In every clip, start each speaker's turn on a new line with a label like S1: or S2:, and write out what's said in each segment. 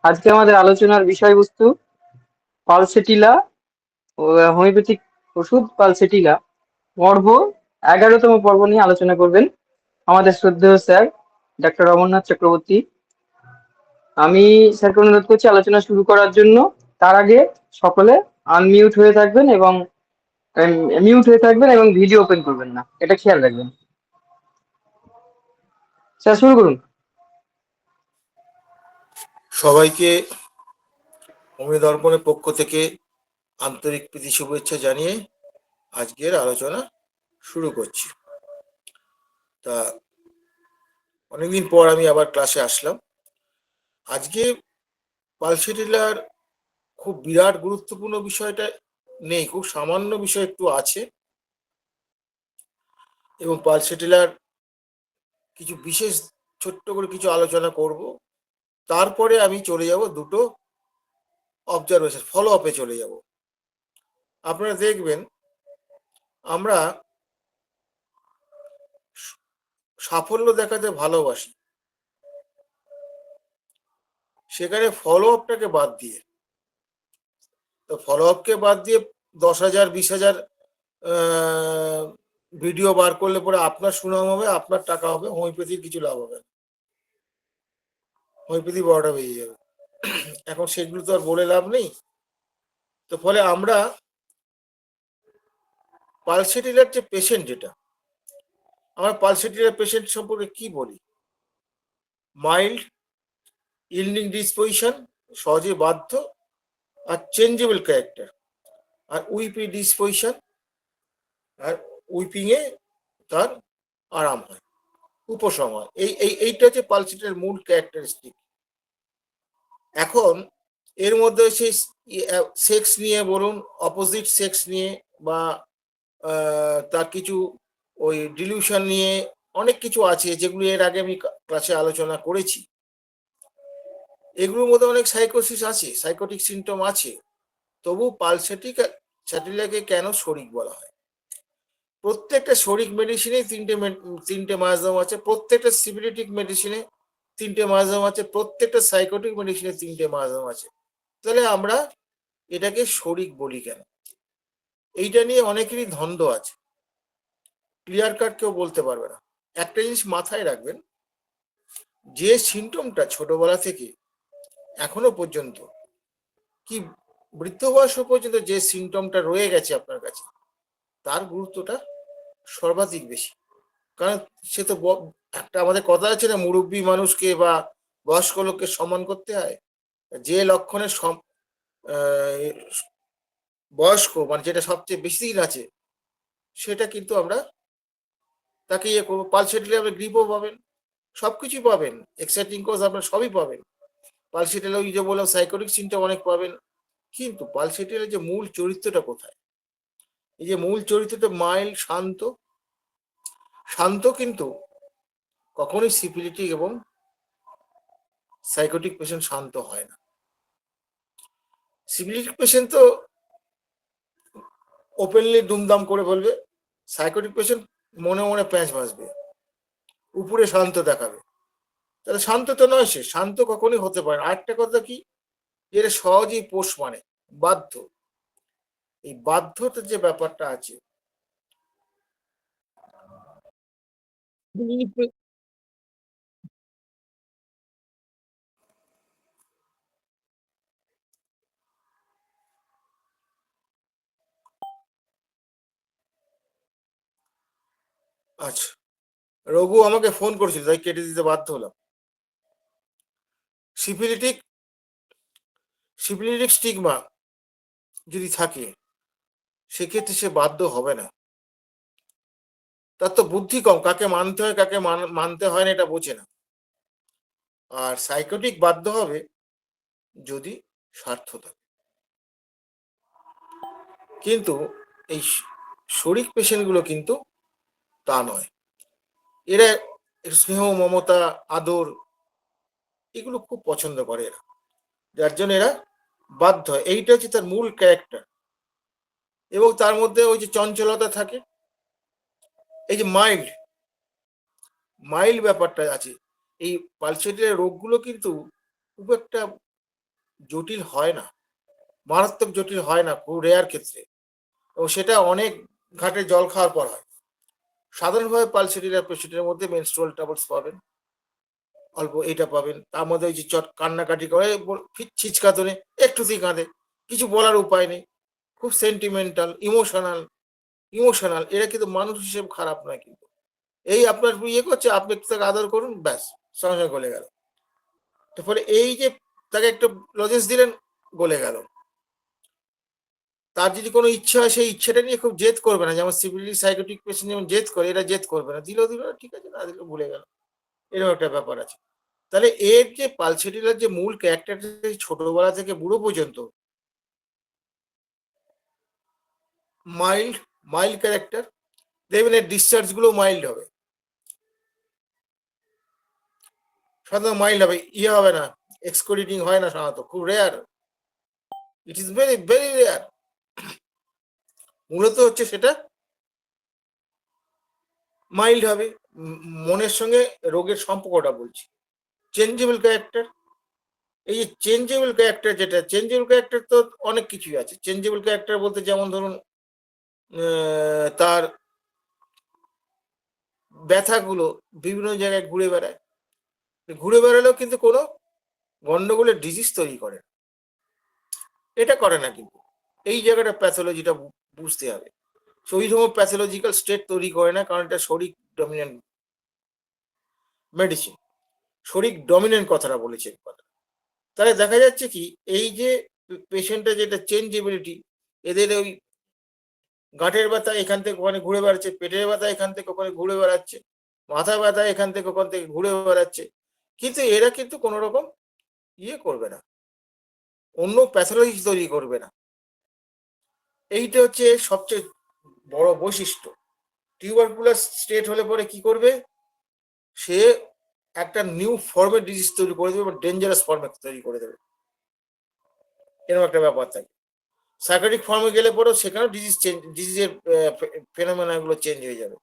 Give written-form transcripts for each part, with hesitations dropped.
S1: আজকে আমাদের আলোচনার বিষয়বস্তু পালসেটিলা ও হোমিওপ্যাথিক ওষুধ পালসেটিলা পর্ব 11তম পর্ব নিয়ে আলোচনা করবেন আমাদের শ্রদ্ধেয় স্যার ডাক্তার অমরনাথ চক্রবর্তী। আমি স্যারকে অনুরোধ করছি আলোচনা শুরু করার জন্য। তার আগে সকলে আনমিউট হয়ে থাকবেন এবং মিউট হয়ে থাকবেন এবং ভিডিও ওপেন করবেন না, এটা খেয়াল রাখবেন। স্যার শুরু করুন।
S2: সবাইকে হোমিও দর্পণের পক্ষ থেকে আন্তরিক প্রীতি শুভেচ্ছা জানিয়ে আজকের আলোচনা শুরু করছি। তা অনেকদিন পর আমি আবার ক্লাসে আসলাম। আজকে পালসেটিলার খুব বিরাট গুরুত্বপূর্ণ বিষয়টা নেই, খুব সামান্য বিষয় একটু আছে, এবং পালসেটিলার কিছু বিশেষ ছোট্ট করে কিছু আলোচনা করব। তারপরে আমি চলে যাব দুটো অবজারভেশন ফলো আপে চলে যাব। আপনারা দেখবেন আমরা সাফল্য দেখাতে ভালোবাসি, সেখানে ফলো আপটাকে বাদ দিয়ে, তো ফলো আপকে বাদ দিয়ে 10,000 20,000 ভিডিও বার করলে পরে আপনার সুনাম হবে, আপনার টাকা হবে, হোমিওপ্যাথির কিছু লাভ হবে না, হোমিওপ্যাথি বড়টা বেরিয়ে যাবে। এখন সেগুলো তো আর বলে লাভ নেই। তো ফলে আমরা পালসেটিলার যে পেশেন্ট, যেটা আমরা পালসেটিলার পেশেন্ট সম্পর্কে কি বলি, মাইল্ড ইল্ডিং ডিসপোজিশন, সহজে বাধ্য আর চেঞ্জেবল ক্যারেক্টার, আর উইপি ডিসপোজিশন, আর উইপিং এ তার আরাম হয়, উপশম হয়। এইটা হচ্ছে পালসেটিলার মূল ক্যারেক্টারিস্টিক। এখন এর মধ্যে সেই সেক্স নিয়ে বলুন, অপোজিট সেক্স নিয়ে, বা তার কিছু ওই ডিলিউশন নিয়ে অনেক কিছু আছে, যেগুলো এর আগে আমি ক্লাসে আলোচনা করেছি। এগুলোর মধ্যে অনেক সাইকোসিস আছে, সাইকোটিক সিমটম আছে। তবু পালসেটিক স্যাটিলাকে কেন শরিক বলা হয়? প্রত্যেকটা শরিক মেডিসিনে তিনটে মায়াজম আছে, প্রত্যেকটা সিপিলিটিক মেডিসিনে তিনটে মায়াজম আছে, প্রত্যেকটা সাইকোটিক মেডিসিনে তিনটে মায়াজম আছে। তাহলে আমরা এটাকে শরিক বলি কেন? এইটা নিয়ে অনেকেরই দ্বন্দ্ব আছে, ক্লিয়ার কাট কেউ বলতে পারবে না। একটা জিনিস মাথায় রাখবেন, যে সিমটমটা ছোটবেলা থেকে এখনো পর্যন্ত, কি বৃদ্ধ বয়স পর্যন্ত যে সিমটমটা রয়ে গেছে আপনার কাছে, তার গুরুত্বটা সর্বাধিক বেশি। কারণ সে তো একটা আমাদের কথা আছে না, মুরব্বী মানুষকে বা বয়স্ক লোককে সম্মান করতে হয়। যে লক্ষণের বয়স্ক, মানে যেটা সবচেয়ে বেশি দিন আছে, সেটা কিন্তু আমরা তাকে ইয়ে করবো। পালসেটিলে আপনি গ্রিপও পাবেন, সবকিছুই পাবেন, এক্সাইটিং কোজ আপনার সবই পাবেন। পালসেটিলে ওই যে বললাম সাইকোটিক সিমটম অনেক পাবেন। কিন্তু পালসেটিলের যে মূল চরিত্রটা কোথায়? এই যে মূল চরিত্রটা মাইল্ড, শান্ত। শান্ত কিন্তু কখনোই সিপিলিটিক এবং সাইকোটিক পেশেন্ট শান্ত হয় না। সিপিলিটিক পেশেন্ট তো ওপেনলি দুমদাম করে বলবে, সাইকোটিক পেশেন্ট মনে মনে প্যাঁচ ভাসবে, উপরে শান্ত দেখাবে। তাহলে শান্ত তো নয়, সে শান্ত কখনোই হতে পারে না। আরেকটা কথা কি, এর সহজেই পোষ মানে, বাধ্য। এই বাধ্যতার যে ব্যাপারটা আছে, আচ্ছা, রঘু আমাকে ফোন করেছিল, তাই কেটে দিতে বাধ্য হলাম। সিফিলিটিক সিফিলিটিক স্টিগমা যদি থাকে, সেক্ষেত্রে সে বাধ্য হবে না। তার তো বুদ্ধি কম, কাকে মানতে হয় কাকে মানতে হয় না এটা বোঝে না। আর সাইকোটিক বাধ্য হবে যদি স্বার্থ থাকে। কিন্তু এই শরিক পেশেন্টগুলো কিন্তু তা নয়। এরা স্নেহ, মমতা, আদর এগুলো খুব পছন্দ করে এরা, যার জন্য এরা বাধ্য হয়। এইটা হচ্ছে তার মূল ক্যারেক্টার। এবং তার মধ্যে ওই যে চঞ্চলতা থাকে, এই যে মাইল্ড মাইল্ড ব্যাপারটা আছে। এই পালসেটিয়ার রোগগুলো কিন্তু খুব একটা জটিল হয় না, মারাত্মক জটিল হয় না, খুব রেয়ার ক্ষেত্রে, এবং সেটা অনেক ঘাটে জল খাওয়ার পর হয়। সাধারণভাবে পালসেটিলা পেশেন্টের মধ্যে মেনস্ট্রুয়াল ট্রাবলস পাবেন, অল্প এটা পাবেন, তার মধ্যে ওই যে চট কান্নাকাটি করে, ছিচকাতনে, একটুতেই কাঁদে, কিছু বলার উপায় নেই, খুব সেন্টিমেন্টাল, ইমোশনাল, এরা কিন্তু মানুষ হিসেবে খারাপ নয় কিন্তু। এই আপনার ইয়ে করছে, আপনি একটু তাকে আদর করুন, ব্যাস সঙ্গে সঙ্গে গলে গেল। তো ফলে এই যে তাকে একটা লজেন্স দিলেন, গলে গেল। তার যদি কোনো ইচ্ছা হয়, সেই ইচ্ছাটা নিয়ে খুব জেদ করবে না, যেমন সিভিলি সাইকোটিক পেশেন্ট যেমন জেদ করে, এটা জেদ করবে না, দিল ঠিক আছে, না দিল ভুলে গেল, এরকম একটা ব্যাপার আছে। তাহলে এর যে পালসেটিলার যে মূল ক্যারেক্টারটা, ছোটবেলা থেকে বুড়ো পর্যন্ত মাইল্ড মাইল্ড ক্যারেক্টার, দেখবেন এর ডিসচার্জ গুলো মাইল্ড হবে, সাধারণত মাইল্ড হবে, ইয়ে হবে না, এক্সকোডিটিং হয় না সাধারণত, খুব rare, it is very very rare. মূলত হচ্ছে সেটা মাইল্ড হবে, মনের সঙ্গে রোগের সম্পর্কটা বলছি। চেঞ্জেবল ক্যারেক্টার, এই যে চেঞ্জেবল ক্যারেক্টার, যেটা চেঞ্জেবল ক্যারেক্টার তো অনেক কিছুই আছে। চেঞ্জেবল ক্যারেক্টার বলতে যেমন ধরুন তার ব্যথাগুলো বিভিন্ন জায়গায় ঘুরে বেড়ায়, ঘুরে বেড়ালেও কিন্তু কোনো গন্ডগোলের ডিজিজ তৈরি করে না, এটা করে না কিন্তু। এই জায়গাটা প্যাথোলজিটা বুঝতে হবে, ওই রকম প্যাথোলজিক্যাল স্টেট তৈরি করে না, কারণ এটা শরীর ডমিনেন্ট মেডিসিন, শরীর ডমিনেন্ট কথাটা বলেছে কথা। তাহলে দেখা যাচ্ছে কি, এই যে পেশেন্টের যেটা চেঞ্জেবিলিটি, এদের ওই গাঁটের ব্যথা এখান থেকে ওখানে ঘুরে বেড়াচ্ছে, পেটের ব্যথা এখান থেকে ওখানে ঘুরে বেড়াচ্ছে, মাথা ব্যথা এখান থেকে ওখান থেকে ঘুরে বেড়াচ্ছে, কিন্তু এরা কিন্তু কোনো রকম ইয়ে করবে না, অন্য প্যাথোলজি তৈরি করবে না। এইটা হচ্ছে সবচেয়ে বড় বৈশিষ্ট্য। টিউবারকুলার স্টেট হলে পরে কি করবে, সে একটা নিউ ফর্মের ডিজিজ তৈরি করে দেবে, বা ডেঞ্জারাস ফর্মে তৈরি করে দেবে, এরকম একটা ব্যাপার থাকে। সাইকোটিক ফর্মে গেলে পরেও সেখানেও ডিজিজের ফেনোমেনা গুলো চেঞ্জ হয়ে যাবে,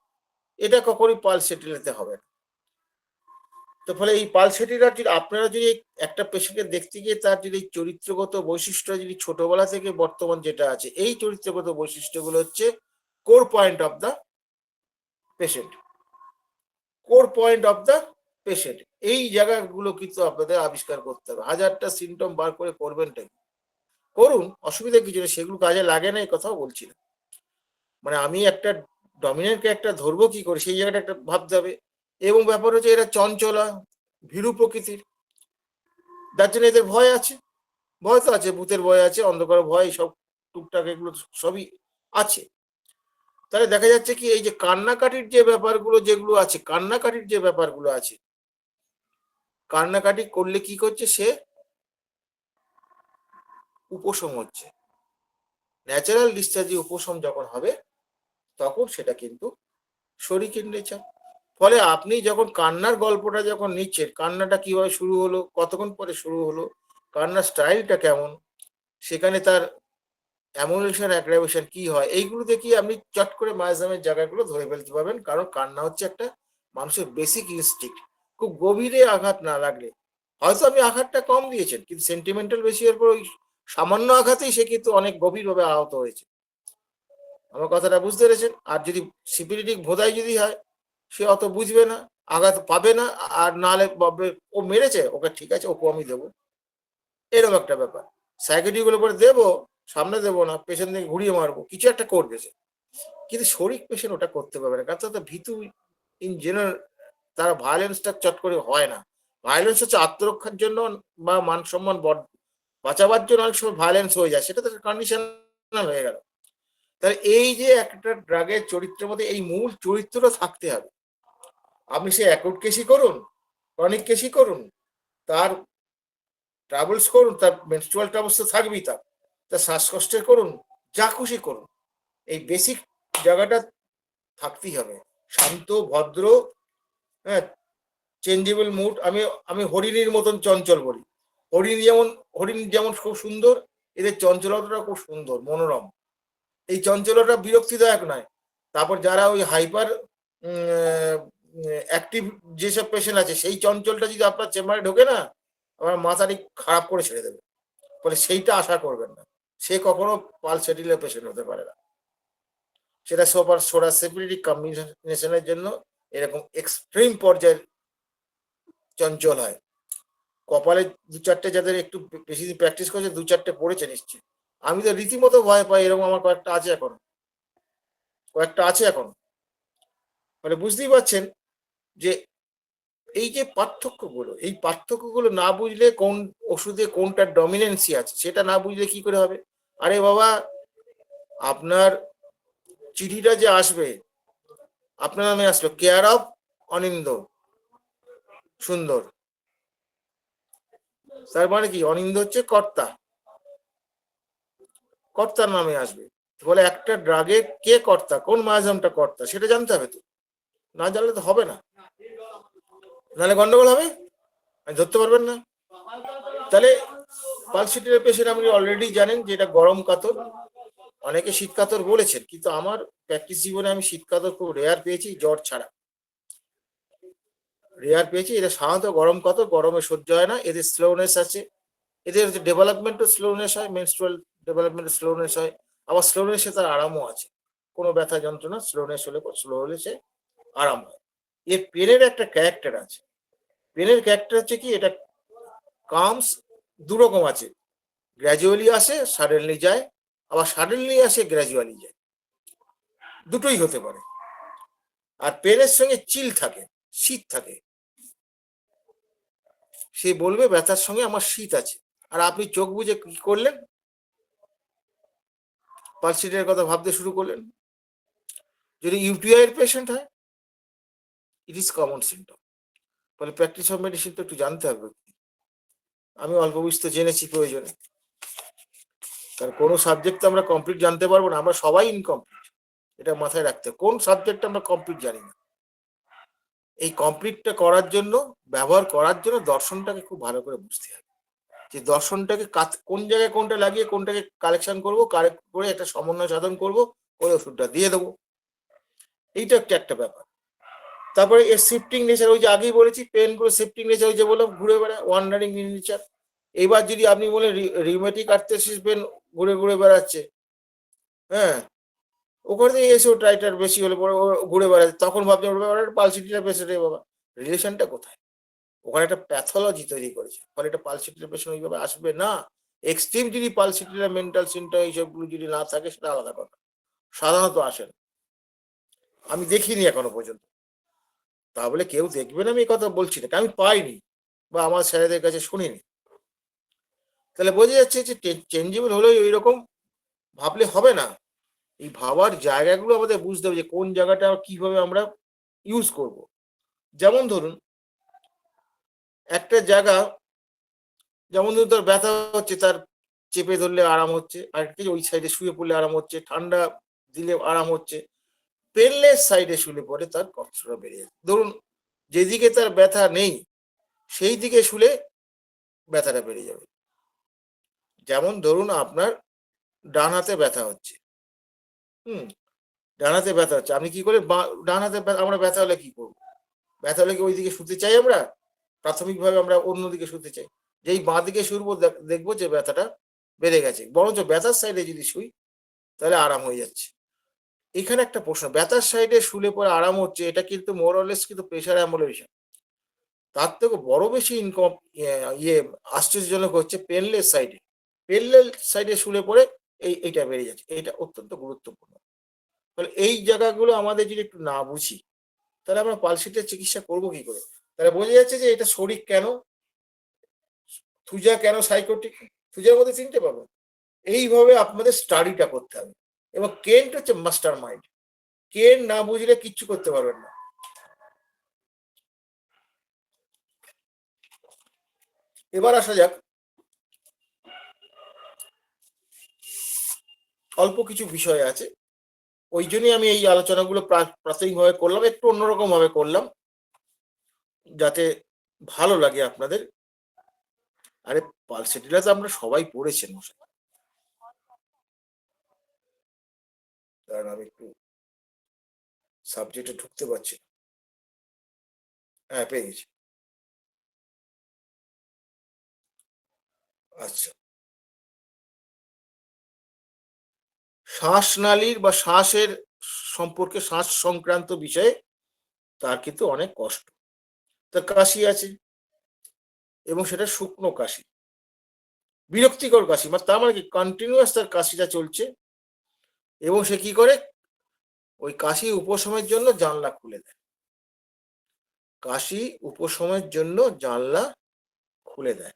S2: এটা কখনোই পালসেটিলাতে হবে না। তো ফলে এই পালসেটিলার যদি আপনারা যদি একটা পেশেন্টকে দেখতে গিয়ে তার যদি চরিত্রগত বৈশিষ্ট্য যদি ছোটবেলা থেকে বর্তমান যেটা আছে, এই চরিত্রগত বৈশিষ্ট্যগুলো হচ্ছে core point of the patient, core point of the patient, এই জায়গাগুলো কিন্তু আপনাদের আবিষ্কার করতে হবে। হাজারটা সিমটম বার করে করবেনটাই, করুন, অসুবিধা কিছু নেই, সেগুলো কাজে লাগে না এই কথাও বলছি না। মানে আমি একটা ডমিনেন্ট ক্যারেক্টার ধরবো কি করে, সেই জায়গাটা একটা ভাবতে হবে। এবং ব্যাপার হচ্ছে এরা চঞ্চলা, ভীরু প্রকৃতির, যার জন্য এদের ভয় আছে, ভয় তো আছে, ভূতের ভয় আছে, অন্ধকার ভয়, সব টুকটাক এগুলো সবই আছে। তাহলে দেখা যাচ্ছে কি, এই যে কান্নাকাটির যে ব্যাপারগুলো যেগুলো আছে, কান্নাকাটির যে ব্যাপারগুলো আছে, কান্নাকাটি করলে কি করছে, সে উপশম হচ্ছে, ন্যাচারাল ডিসচার্জে উপশম যখন হবে, তখন সেটা কিন্তু শরীরের নেচার। ফলে আপনি যখন কান্নার গল্পটা যখন নিচ্ছেন, কান্নাটা কিভাবে শুরু হলো, কতক্ষণ পরে শুরু হলো, কান্নার স্টাইলটা কেমন, সেখানে তার অ্যামোলেশন অ্যাগ্রাভেশন কি হয়, এইগুলো দেখি আপনি চট করে মায়াজামের জায়গাগুলো ধরে ফেলতে পারবেন। কারণ কান্না হচ্ছে একটা মানুষের বেসিক ইনস্টিক্ট, খুব গভীরে আঘাত না লাগলে, হয়তো আপনি আঘাতটা কম দিয়েছেন, কিন্তু সেন্টিমেন্টাল বেশি হওয়ার পর ওই সামান্য আঘাতেই সে কিন্তু অনেক গভীরভাবে আহত হয়েছে। আমার কথাটা বুঝতে পেরেছেন? আর যদি সিপিলিটিক ভোদাই যদি হয়, সে অত বুঝবে না, আঘাত পাবে না, আর নাহলে ভাববে ও মেরেছে, ওকে ঠিক আছে, ওকে আমি দেবো, এরকম একটা ব্যাপার। সাইকেটিক গুলো পরে দেবো, সামনে দেবো না, পেছন থেকে ঘুরিয়ে মারবো, কিছু একটা করবে সে। কিন্তু শরিক পেশেন্ট ওটা করতে পারবে না, কারণ তারা ভীতু ইন জেনারেল, তারা ভায়োলেন্সটা চট করে হয় না। ভায়োলেন্স হচ্ছে আত্মরক্ষার জন্য বা মান সম্মান বাঁচাবার জন্য অনেক সময় ভায়োলেন্স হয়ে যায়, সেটা তো কন্ডিশনাল হয়ে গেল। তাহলে এই যে একটা ড্রাগের চরিত্রের মধ্যে এই মূল চরিত্রটা থাকতে হবে। আপনি সে অ্যাকুট কেসই করুন, ক্রনিক কেসই করুন, তার ট্রাভেলস করুন, তার মেনস্ট্রুয়াল ট্রাভেলস তো থাকবেই, তার শ্বাসকষ্টের করুন, যা খুশি করুন, এই বেসিক জায়গাটা থাকতেই হবে। শান্ত, ভদ্র, হ্যাঁ, চেঞ্জেবল মুড। আমি আমি হরিণীর মতন চঞ্চল বলি। হরিণ যেমন খুব সুন্দর, এদের চঞ্চলতাটা খুব সুন্দর, মনোরম। এই চঞ্চলতা বিরক্তিদায়ক নয়। তারপর যারা ওই হাইপার অ্যাক্টিভ যেসব পেশেন্ট আছে, সেই চঞ্চলটা যদি আপনার চেম্বারে ঢোকে না, আমার মাথাটি খারাপ করে ছেড়ে দেবে। ফলে সেইটা আশা করবেন না, সে কখনো পালসেটিলের পেশেন্ট হতে পারে না। সেটা সোডা সেপিলিটিক কম্বিনেশনের জন্য এরকম এক্সট্রিম পর্যায়ের চঞ্চল হয়। কপালে দু চারটে যাদের একটু বেশি দিন প্র্যাকটিস করেছে, দু চারটে পড়েছে নিশ্চয়ই। আমি তো রীতিমতো ভয় পাই, এরকম আমার কয়েকটা আছে এখন, মানে বুঝতেই পারছেন যে এই যে পার্থক্যগুলো, এই পার্থক্যগুলো না বুঝলে কোন ওষুধে কোনটা ডমিনেন্সি আছে সেটা না বুঝলে কি করে হবে? আরে বাবা, আপনার চিঠিটা যে আসবে আপনার নামে আসলো, কেয়ার অফ অনিন্দ সুন্দর, তার মানে কি অনিন্দ হচ্ছে কর্তা, কর্তার নামে আসবে। বলে একটা ড্রাগের কে কর্তা, কোন মায়াজামটা কর্তা সেটা জানতে হবে তো, না জানলে তো হবে না, নাহলে গন্ডগোল হবে, ধরতে পারবেন না। তাহলে পালসিটির পেশেন্ট আপনি অলরেডি জানেন যে এটা গরম কাতর, অনেকে শীত কাতর বলেছেন, কিন্তু আমার প্র্যাকটিস জীবনে আমি শীত কাতর খুব রেয়ার পেয়েছি, জ্বর ছাড়া রেয়ার পেয়েছি। এটা সাধারণত গরম কাতর, গরমে সহ্য হয় না, এদের স্লোনেস আছে, এদের ডেভেলপমেন্টও স্লোনেস হয়, মেনস্ট্রুয়াল ডেভেলপমেন্ট স্লোনেস হয়, আবার স্লোনেসে তার আরামও আছে, কোনো ব্যথা যন্ত্রণা স্লোনেস হলে স্লো হলে সে আরাম হয়। এর পেনের একটা ক্যারেক্টার আছে, পেনের ক্যারেক্টার হচ্ছে কি, এটা কামস দু রকম আছে, গ্র্যাজুয়ালি আসে সাডেনলি যায়, আবার সাডেনলি আসে গ্র্যাজুয়ালি যায়, দুটোই হতে পারে। আর পেনের সঙ্গে চিল থাকে, শীত থাকে, সে বলবে ব্যথার সঙ্গে আমার শীত আছে, আর আপনি চোখ বুজে কি করলেন, পালসিটের কথা ভাবতে শুরু করলেন। যদি ইউটিআই এর পেশেন্ট হয়, ইট ইজ কমন সিমটম। ফলে প্র্যাকটিস অফ মেডিসিন তো একটু জানতে হবে, আমি অল্প বিস্তর জেনেছি প্রয়োজনে, কারণ কোনো সাবজেক্ট আমরা কমপ্লিট জানতে পারবো না, আমরা সবাই ইনকমপ্লিট, এটা মাথায় রাখতে, কোন সাবজেক্ট আমরা কমপ্লিট জানি না। এই কমপ্লিটটা করার জন্য, ব্যবহার করার জন্য দর্শনটাকে খুব ভালো করে বুঝতে হবে, যে দর্শনটাকে কোন জায়গায় কোনটা লাগিয়ে কোনটাকে কালেকশন করবো, কালেক্ট করে একটা সমন্বয় সাধন করবো, করে ওষুধটা দিয়ে দেবো, এইটা একটা ব্যাপার। তারপরে এর শিফটিং নেচার, ওই যে আগেই বলেছি পেন গুলো শিফটিং নেচার, ওই যে বললাম ঘুরে বেড়ায়, ওয়ান্ডারিং নেচার। এবার যদি আপনি বলেন রিউমেটিক আর্থ্রাইটিস পেন ঘুরে ঘুরে বেড়াচ্ছে, হ্যাঁ, ওখানে থেকে এসেও টাইটার বেশি হলে পরে ঘুরে বেড়াচ্ছে, তখন ভাবছেন পালসিটিটা পেশেন্ট, বাবা রিলেশনটা কোথায়? ওখানে একটা প্যাথোলজি তৈরি করেছে, ফলে এটা পালসিটির পেশেন্ট ওইভাবে আসবে না। এক্সট্রিম যদি পালসিটির মেন্টাল সিমটম এইসবগুলো যদি না থাকে সেটা আলাদা কথা, সাধারণত আসে না, আমি দেখিনি এখনো পর্যন্ত। তা বলে কেউ দেখবেন আমি এই কথা বলছি না, আমি পাইনি বা আমার স্যারেদের কাছে শুনিনি। তাহলে বোঝা যাচ্ছে যে চেঞ্জেবল হলেও এইরকম ভাবলে হবে না, এই ভাবার জায়গাগুলো আমাদের বুঝতে হবে, যে কোন জায়গাটা কিভাবে আমরা ইউজ করব। যেমন ধরুন একটা জায়গা, যেমন ধরুন তার ব্যথা হচ্ছে, তার চেপে ধরলে আরাম হচ্ছে, আর ওই সাইডে শুয়ে পড়লে আরাম হচ্ছে, ঠান্ডা দিলে আরাম হচ্ছে, পেনলেস সাইডে শুলে পরে তার কষ্টটা বেড়ে যায়। ধরুন যেদিকে তার ব্যথা নেই সেই দিকে শুলে ব্যথাটা বেড়ে যাবে। যেমন ধরুন আপনার ডান হাতে ব্যথা হচ্ছে, হুম, ডান হাতে ব্যথা হচ্ছে, আপনি কি করে ডান হাতে আমরা ব্যথা হলে কি করবো? ব্যথা হলে কি ওই দিকে শুতে চাই আমরা? প্রাথমিকভাবে আমরা অন্যদিকে শুতে চাই, যেই বাঁ দিকে শুরবো দেখবো যে ব্যথাটা বেড়ে গেছে, বরঞ্চ ব্যথার সাইডে যদি শুই তাহলে আরাম হয়ে যাচ্ছে। এখানে একটা প্রশ্ন, ব্যথার সাইডে শুলে পরে আরাম হচ্ছে, এটা কিন্তু মোরলেস কিন্তু প্রেশার অ্যাম্বুলেশন, তার থেকে বড় বেশি ইনকম ইয়ে আশ্চর্যজনক হচ্ছে পেনলেস সাইডে, পেনলেস সাইডে শুলে পরে এইটা বেড়ে যাচ্ছে, এটা অত্যন্ত গুরুত্বপূর্ণ। তাহলে এই জায়গাগুলো আমাদের যদি একটু না বুঝি তাহলে আমরা পালসিটের চিকিৎসা করবো কি করে? তাহলে বোঝা যাচ্ছে যে এটা শরীর কেন, থুজা কেন সাইকোটিক, থুজার মধ্যে চিনতে পাবো, এইভাবে আপনাদের স্টাডিটা করতে হবে। এবং কেন্ট হচ্ছে মাস্টার মাইন্ড, কেন না বুঝলে কিচ্ছু করতে পারবেন না। এবার আসা যাক, অল্প কিছু বিষয় আছে, ওই জন্যই আমি এই আলোচনাগুলো প্রাথমিকভাবে করলাম, একটু অন্যরকম ভাবে করলাম যাতে ভালো লাগে আপনাদের। আরে পালসেটিলা তো আমরা সবাই পড়েছেন মশাই, কারণ আমি একটু সাবজেক্টে ঢুকতে পারছি না। হ্যাঁ পেয়ে গেছি। আচ্ছা, শ্বাসনালীর বা শ্বাসের সম্পর্কে, শ্বাস সংক্রান্ত বিষয়ে তার কিন্তু অনেক কষ্ট, তার কাশি আছে, এবং সেটা শুকনো কাশি, বিরক্তিকর কাশি, মানে তার মানে কি কন্টিনিউয়াস তার কাশিটা চলছে, এবং সে কি করে ওই কাশি উপশমের জন্য জানলা খুলে দেয়, কাশি উপশমের জন্য জানলা খুলে দেয়।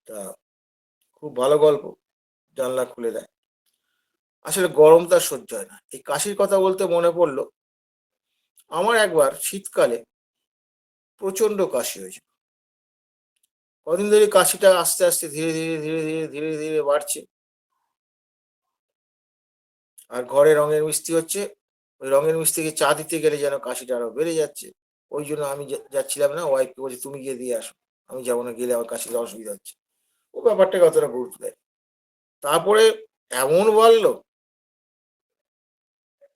S2: তা খুব ভালো গল্প, জানলা খুলে দেয়। আসলে গরম তার সহ্য হয় না। এই কাশির কথা বলতে মনে পড়লো, আমার একবার শীতকালে প্রচন্ড কাশি হয়েছিল। কদিন ধরে কাশিটা আস্তে আস্তে ধীরে ধীরে ধীরে ধীরে ধীরে ধীরে বাড়ছে, আর ঘরে রঙের মিস্ত্রি হচ্ছে, ওই রঙের মিস্ত্রিকে চা দিতে গেলে যেন কাশিটা আরো বেড়ে যাচ্ছে। ওই জন্য আমি যাচ্ছিলাম না, ওয়াইফকে বলছি তুমি গিয়ে দিয়ে আসো, আমি যাবো না, গেলে আমার কাশিতে অসুবিধা হচ্ছে। ও ব্যাপারটাকে অতটা গুরুত্ব দেয়। তারপরে এমন বাড়লো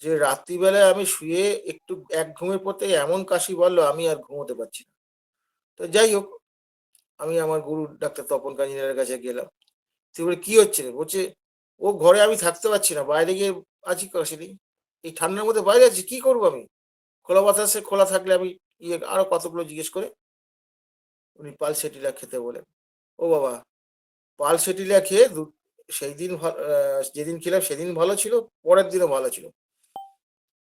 S2: যে রাত্রিবেলায় আমি শুয়ে একটু এক ঘুমের পর থেকে এমন কাশি বাড়লো, আমি আর ঘুমোতে পারছি না। তো যাই হোক, আমি আমার গুরু ডাক্তার তপন কাঞ্জিলালের কাছে গেলাম। তুই বলে কি হচ্ছে রে? বলছে ও ঘরে আমি থাকতে পারছি না, বাইরে গিয়ে আছি কাশি নেই, এই ঠান্ডার মধ্যে বাইরে আছি, কি করবো আমি? খোলা বাতাসে খোলা থাকলে আমি আরো কতগুলো জিজ্ঞেস করে উনি পালসেটিলা খেতে বলেন। ও বাবা, পালসেটিলা খেয়ে সেই দিন যেদিন খেলাম সেদিন ভালো ছিল, পরের দিনও ভালো ছিল,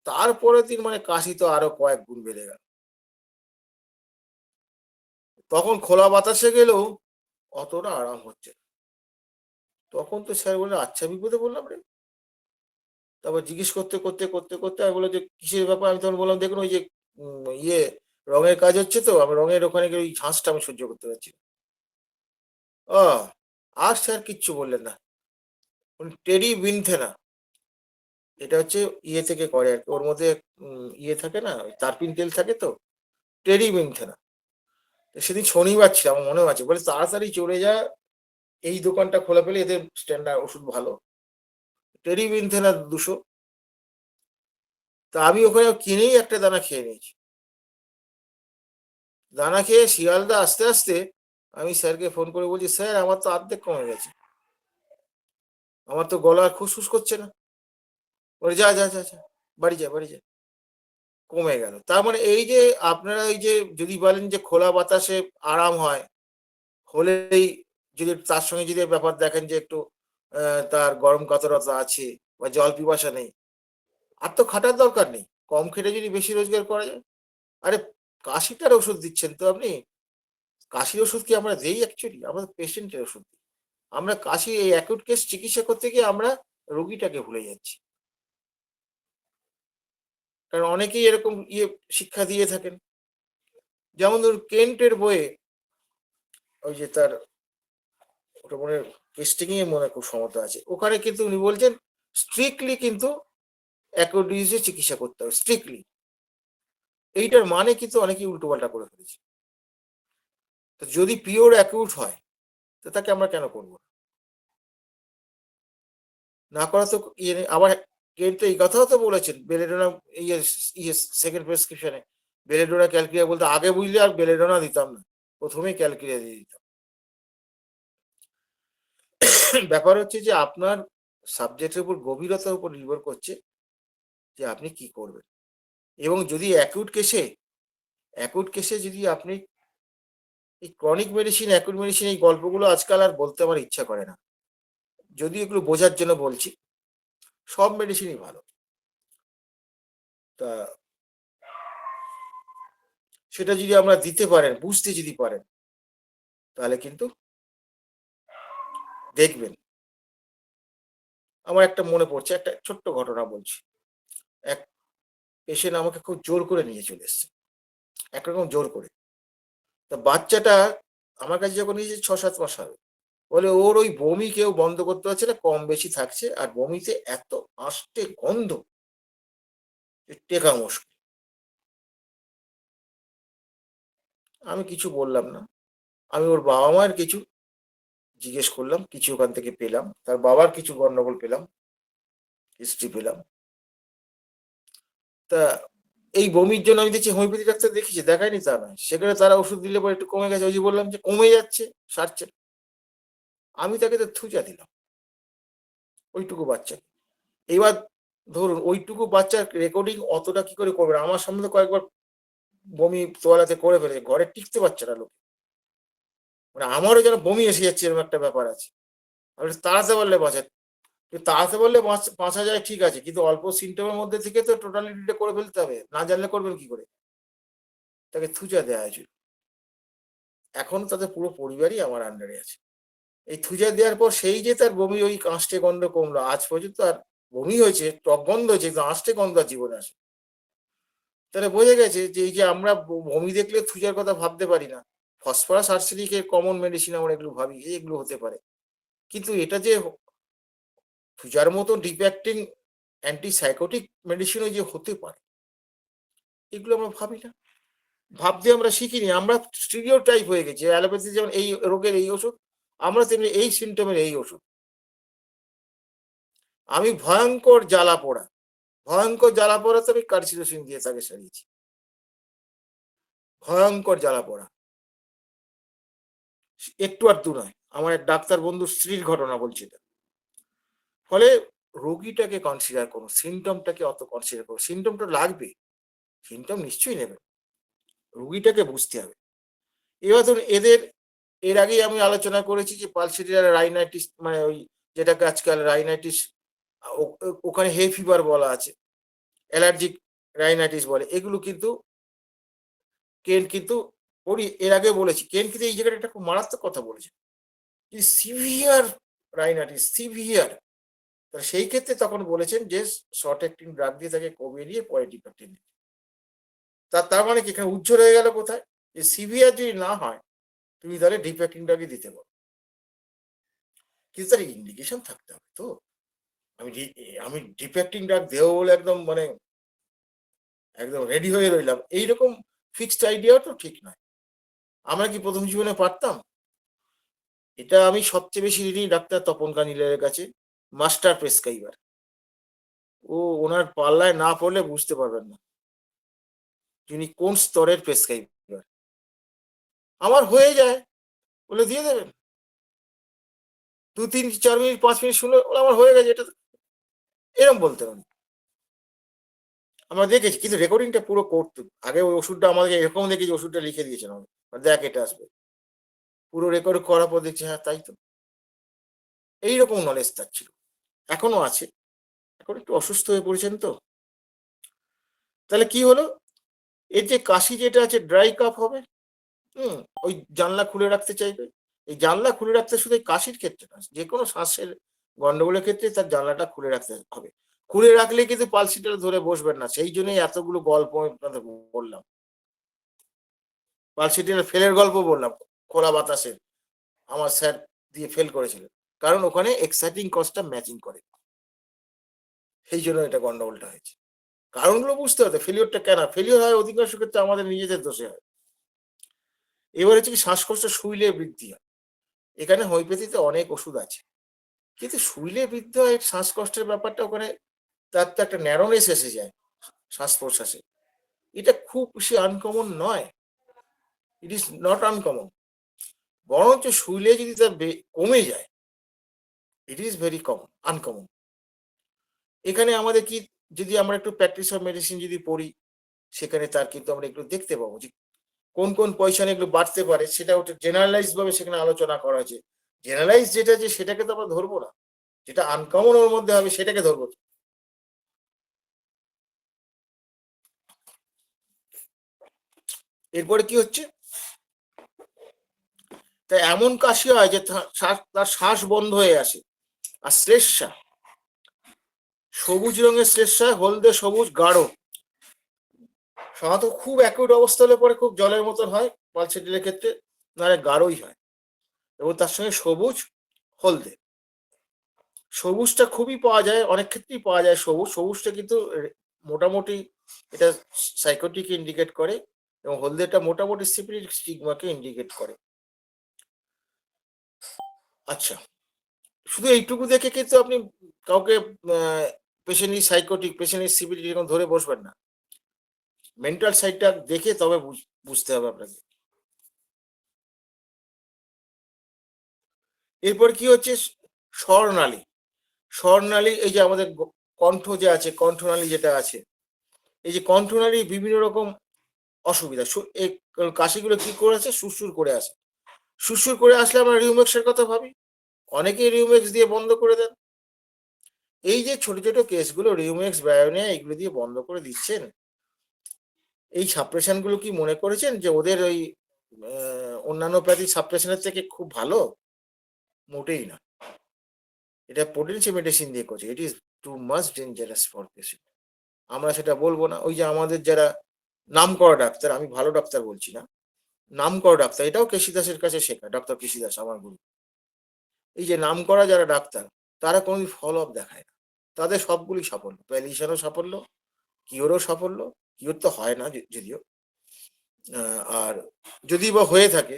S2: তারপরের দিন মানে কাশি তো আরো কয়েক গুণ বেড়ে গেল। তখন খোলা বাতাসে গেলেও অতটা আরাম হচ্ছে না। তখন তো স্যার বললেন আচ্ছা বিপদে বললাম রে। তারপর জিজ্ঞেস করতে করতে করতে করতে আমি বললাম যে কিসের ব্যাপার? আমি তখন বললাম দেখুন ওই যে রঙের কাজ হচ্ছে, তো আমি রঙের ওখানে গিয়ে ওই ঝাঁসটা আমি সহ্য করতে পারছি না। ও, আর স্যার কিচ্ছু বললেন না। টেরি বিনথেনা, এটা হচ্ছে থেকে করে আর কি, ওর মধ্যে থাকে না, তারপিন তেল থাকে, তো টেরি বিনথেনা। সেদিন শনিবার ছিল আমার মনে আছে, বলে তাড়াতাড়ি চলে যা, এই দোকানটা খোলা পেলে এদের স্ট্যান্ডার্ড ওষুধ ভালো, টেরি বিনথেনা 200। তা আমি ওখানে কিনেই একটা দানা খেয়ে নিয়েছি। দানা খেয়ে শিয়ালদা আস্তে আস্তে আমি স্যারকে ফোন করে বলছি স্যার আমার তো অর্ধেক কমে গেছে, আমার তো গলা খুসখুস করছে না। বলে যা যা যা যা, বাড়ি যা বাড়ি যা, কমে গেল। তার মানে এই যে আপনারা এই যে যদি বলেন যে খোলা বাতাসে আরাম হয়, হলেই যদি তার সঙ্গে যদি ব্যাপার দেখেন যে একটু তার গরম কাতরতা আছে বা জল পিপাসা নেই, আর তো খাটার দরকার নেই, কম খেটে যদি বেশি রোজগার করা যায়। আরে কাশিটার ওষুধ দিচ্ছেন তো আপনি, কাশির ওষুধ কি আমরা দেই? অ্যাকচুয়ালি আমরা পেশেন্টের ওষুধ দিই। আমরা কাশি এই অ্যাকুট কেস চিকিৎসা করতে গিয়ে আমরা রোগীটাকে ভুলে যাচ্ছি। কারণ অনেকেই এরকম শিক্ষা দিয়ে থাকেন। যেমন ধরুন কেন্টের বইয়ে ওই যে তার ওটা মনে হয় টেস্টিং এ মনে হয় খুব সমতা আছে, ওখানে কিন্তু উনি বলছেন স্ট্রিক্টলি কিন্তু অ্যাকুট ডিজিজে চিকিৎসা করতে হবে, স্ট্রিক্টলি। এইটার মানে কিন্তু অনেকেই উল্টোপাল্টা করে ফেলেছে। তো যদি পিওর অ্যাকিউট হয় তো তাকে আমরা কেন করবো না? না করা তো ইয়ে নেই। আবার কেন তো এই কথাও তো বলেছেন বেলেডোনা, ইয়ে ইয়ে সেকেন্ড প্রেসক্রিপশনে বেলেডোনা ক্যালকিরিয়া বলতে আগে বুঝলে আর বেলেডোনা দিতাম না, প্রথমেই ক্যালকিরিয়া দিয়ে দিতাম। ব্যাপার হচ্ছে যে আপনার সাবজেক্টের উপর গভীরতার উপর নির্ভর করছে যে আপনি কি করবেন। এবং যদি অ্যাকুট কেসে যদি আপনি এই ক্রনিক মেডিসিন, অ্যাকুট মেডিসিন, এই গল্পগুলো আজকাল আর বলতে আমার ইচ্ছা করে না। যদিও এগুলো বোঝার জন্য বলছি, সব মেডিসিনই ভালো। তা সেটা যদি আমরা দিতে পারেন, বুঝতে যদি পারেন, তাহলে কিন্তু দেখবেন। আমার একটা মনে পড়ছে, একটা ছোট্ট ঘটনা বলছি। এক পেশেন্ট আমাকে খুব জোর করে নিয়ে চলে এসছে, একরকম জোর করে। তা বাচ্চাটা আমার কাছে যখন এসেছে 6-7 মাস হবে, বলে ওর ওই বমি কেউ বন্ধ করতে পারছে না, কম বেশি থাকছে, আর বমিতে এত আষ্টে গন্ধ যে টেকা মুশকিল। আমি কিছু বললাম না। আমি ওর বাবা মায়ের কিছু জিজ্ঞেস করলাম, কিছু ওখান থেকে পেলাম, তার বাবার কিছু গন্ডগোল পেলাম, হিস্ট্রি পেলাম। তা এই বমির জন্য আমি দেখছি হোমিওপ্যাথি ডাক্তার দেখিয়েছি, দেখায়নি তা নয়, সেখানে তারা ওষুধ দিলে পরে একটু কমে গেছে, ওই যে বললাম যে কমে যাচ্ছে, সারছে। আমি তাকে তো থুচা দিলাম। ওইটুকু বাচ্চা। এবার ধরুন ওইটুকু বাচ্চার রেকর্ডিং অতটা কি করে করবে? আমার সামনে তো কয়েকবার বমি তোয়ালাতে করে ফেলেছে, ঘরে টিকতে পারছে না লোক। মানে আমারও যেন বমি এসে যাচ্ছে এরকম একটা ব্যাপার আছে। আমি তাড়াতে পারলে বাঁচা, তাড়াতে পারলে বাঁচা যায় ঠিক আছে, কিন্তু অল্প সিমটমের মধ্যে থেকে তো টোটালিটিটা করে ফেলতে হবে, না জানলে করবেন কি করে? তাকে থুচা দেওয়া হয়েছিল। এখন তাদের পুরো পরিবারই আমার আন্ডারে আছে। এই থুজা দেওয়ার পর সেই যে তার বমি ওই কাঁচটে গন্ধ কমলো, আজ পর্যন্ত আর বমি হয়েছে, টক গন্ধ হয়েছে, কিন্তু আঁশটে গন্ধ আর জীবনে আসে। তাহলে বোঝা গেছে যে এই যে আমরা বমি দেখলে থুজার কথা ভাবতে পারি না, ফসফরাস আর্সেনিকের কমন মেডিসিন আমরা এগুলো ভাবি এগুলো হতে পারে, কিন্তু এটা যে থুজার মতো ডিপ অ্যাক্টিং অ্যান্টিসাইকোটিক মেডিসিনও যে হতে পারে, এগুলো আমরা ভাবি না, ভাবতে আমরা শিখিনি। আমরা স্টিরিওটাইপ হয়ে গেছি, অ্যালোপ্যাথি যেমন এই রোগের এই ওষুধ, আমরা তেমনি এই সিমটমের এই ওষুধ। আমি ভয়ঙ্কর জ্বালা পোড়া, ভয়ঙ্কর জ্বালা পোড়াতে আমি কার্সিটোসিন দিয়ে তাকে সারিয়েছি। ভয়ঙ্কর জ্বালা পোড়া, একটু আধটু নয়। আমার এক ডাক্তার বন্ধুর স্ত্রীর ঘটনা বলছি এটা। ফলে রোগীটাকে কনসিডার করুন, সিমটমটাকে অত কনসিডার করুন। সিমটমটা লাগবে, সিমটম নিশ্চয়ই নেবেন, রুগীটাকে বুঝতে হবে। এবার ধরুন এদের, এর আগেই আমি আলোচনা করেছি যে পালসেটিয়ার রাইনাইটিস, মানে ওই যেটাকে আজকাল রাইনাইটিস, ওখানে হে ফিভার বলা আছে, অ্যালার্জিক রাইনাইটিস বলে, এগুলো কিন্তু কেন কিন্তু এর আগে বলেছি, কেন কিন্তু এই জায়গাটা একটা খুব মারাত্মক কথা বলেছে যে সিভিয়ার রাইনাইটিস, সিভিয়ার। সেই ক্ষেত্রে তখন বলেছেন যে শর্ট অ্যাক্টিং ড্রাগ দিয়ে তাকে কমিয়ে নিয়ে পরে ডিপেক্টিন। তার মানে কি এখানে উজ্জ্বল হয়ে গেল কোথায়, যে সিভিয়ার যদি না হয় তুমি তাহলে ডিপেক্টিং ড্রাগই দিতে পারো, কিন্তু তার ইন্ডিকেশন থাকতে হবে তো। আমি ডিপেক্টিং ড্রাগ দেবো বলে একদম মানে একদম রেডি হয়ে রইলাম, এইরকম ফিক্সড আইডিয়াও তো ঠিক নয়। আমরা কি প্রথম জীবনে পারতাম? এটা আমি সবচেয়ে বেশি ঋণী ডাক্তার তপন কানিলের কাছে, মাস্টার প্রেসক্রাইবার। ওনার পাল্লায় না পড়লে বুঝতে পারবেন না তিনি কোন স্তরের প্রেসক্রাইবার। আমার হয়ে যায় বলে দিয়ে দেবেন, 2, 3, 4 মিনিট 5 মিনিট শুনে আমার হয়ে গেছে, এটা এরকম বলতে পারেন। আমরা দেখেছি, কিন্তু রেকর্ডিংটা পুরো করতো আগে, ওই ওষুধটা আমাকে এরকম দেখেছি, ওষুধটা লিখে দিয়েছেন আমাকে, দেখ এটা আসবে, পুরো রেকর্ড করার পর দেখছি হ্যাঁ তাই তো। এইরকম নলেজ তার ছিল, এখনো আছে। এখন একটু অসুস্থ হয়ে পড়েছেন তো। তাহলে কি হলো, এর যে কাশি যেটা আছে ড্রাই কাপ হবে, ওই জানলা খুলে রাখতে চাইবে। এই জানলা খুলে রাখতে শুধু এই কাশির ক্ষেত্রে না, যে কোনো শ্বাসের গন্ডগোলের ক্ষেত্রে তার জানলাটা খুলে রাখতে হবে। খুলে রাখলে কিন্তু পালসিটা ধরে বসবেন না, সেই জন্যই এতগুলো গল্প আমি আপনাদের বললাম, পালসিটির ফেলের গল্প বললাম, খোলা বাতাসে আমার স্যার দিয়ে ফেল করেছিলেন, কারণ ওখানে এক্সাইটিং কজটা ম্যাচিং করে, সেই জন্য এটা গন্ডগোলটা হয়েছে। কারণগুলো বুঝতে হবে, ফেলিওরটা কেন ফেলিওর হয়, অধিকাংশ ক্ষেত্রে আমাদের নিজেদের দোষে হয়। এবার হচ্ছে কি, শ্বাসকষ্ট শুইলে বৃদ্ধি হয়, এখানে হোমিওপ্যাথিতে অনেক ওষুধ আছে, কিন্তু শুইলে বৃদ্ধি হয় শ্বাসকষ্টের ব্যাপারটা, ওখানে তার তো একটা ন্যারোনেস এসে যায় শ্বাস প্রশ্বাসে, এটা খুব বেশি আনকমন নয়, ইট ইজ নট আনকমন। বরঞ্চ শুইলে যদি তার কমে যায়, it is very common, uncommon. এখানে আমাদের কি, যদি আমরা একটু প্র্যাকটিস অফ মেডিসিন যদি পড়ি, সেখানে তার কিন্তু আমরা একটু দেখতে পাবো যে কোন কোন পজিশনে এগুলো বাড়তে পারে, সেটা ওটা জেনারেলাইজ ভাবে সেখানে আলোচনা করা হয়েছে। জেনারেলাইজ যেটা, যে সেটাকে তো আমরা ধরবো না, যেটা আনকমন ওর মধ্যে হবে সেটাকে ধরবো। এরপরে কি হচ্ছে, তাই এমন কাশি হয় যে তার শ্বাস বন্ধ হয়ে আসে। আর শ্লেষ্মা, সবুজ রঙের শ্লেষ্মা, হলদে সবুজ গাঢ়, সাধারণত খুব অ্যাকুট অবস্থা হলে পরে খুব জলের মতন হয় পালসেটিলের ক্ষেত্রে, নাহলে গাঢ়ই হয়, এবং তার সঙ্গে সবুজ হলদে। সবুজটা খুবই পাওয়া যায়, অনেক ক্ষেত্রেই পাওয়া যায় সবুজ, সবুজটা কিন্তু মোটামুটি এটা সাইকোটিক ইন্ডিকেট করে, এবং হলদেটা মোটামুটি সিপিলিটিক স্টিগমাকে ইন্ডিকেট করে। আচ্ছা, শুধু এইটুকু দেখে কিন্তু আপনি কাউকে পেশেন্টই সাইকোটিক, পেশেন্টই সিপিলিটি এরকম ধরে বসবেন না, মেন্টাল সাইডটা দেখে তবে বুঝতে হবে আপনাকে। এরপর কি হচ্ছে, স্বরনালী, স্বরনালী, এই যে আমাদের কণ্ঠ যে আছে, কণ্ঠনালী যেটা আছে, এই যে কণ্ঠনালী বিভিন্ন রকম অসুবিধা, এই কাশিগুলো কি করে আছে, সুরসুর করে আসে। সুরসুর করে আসলে আমরা রিউমেক্সের কথা ভাবি, অনেকেই রিউমেক্স দিয়ে বন্ধ করে দেন। এই যে ছোট ছোট কেসগুলো রিউমেক্স, বায়োনিয়া এগুলো দিয়ে বন্ধ করে দিচ্ছেন, এই সাপ্রেশন গুলো কি মনে করেছেন যে ওদের ওই অন্যান্য প্যাথি সাপ্রেশনের থেকে খুব ভালো? মোটেই না। এটা পোটেন্সি মেডিসিন দিয়ে করছে। It is too much dangerous for patient. আমরা সেটা বলবো না। ওই যে আমাদের যারা নামকরা ডাক্তার, আমি ভালো ডাক্তার বলছি না, নামকরা ডাক্তার, এটাও কেশি দাসের কাছে শেখা, ডক্টর কেশি দাস আমার গুরু। এই যে নামকরা যারা ডাক্তার, তারা কোনোদিন ফলো আপ দেখায় না। তাদের সবগুলি সাফল্য, প্যালিশনও সাফল্য, কিওরও সাফল্য, কিওর তো হয় না যদিও, আর যদি বা হয়ে থাকে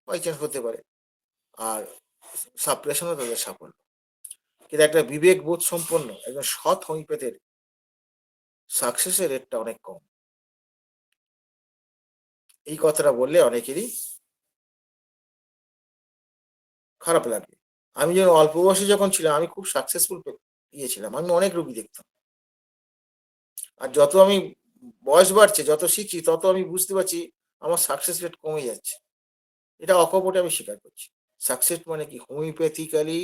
S2: বাই চান্স হতে পারে, আর সাপ্রেশনও তাদের সাফল্য। কিন্তু একটা বিবেক বোধ সম্পন্ন একজন সৎ হোমিওপ্যাথের সাকসেসের রেটটা অনেক কম। এই কথাটা বললে অনেকেরই খারাপ লাগে। আমি যখন অল্প বয়সে যখন ছিলাম, আমি খুব সাকসেসফুল ছিলাম, আমি অনেক রোগী দেখতাম। আর যত আমি বয়স বাড়ছে, যত শিখছি, তত আমি বুঝতে পারছি আমার সাকসেস রেট কমে যাচ্ছে। এটা অকপটে আমি স্বীকার করছি। সাকসেস মানে কি, হোমিওপ্যাথিক্যালি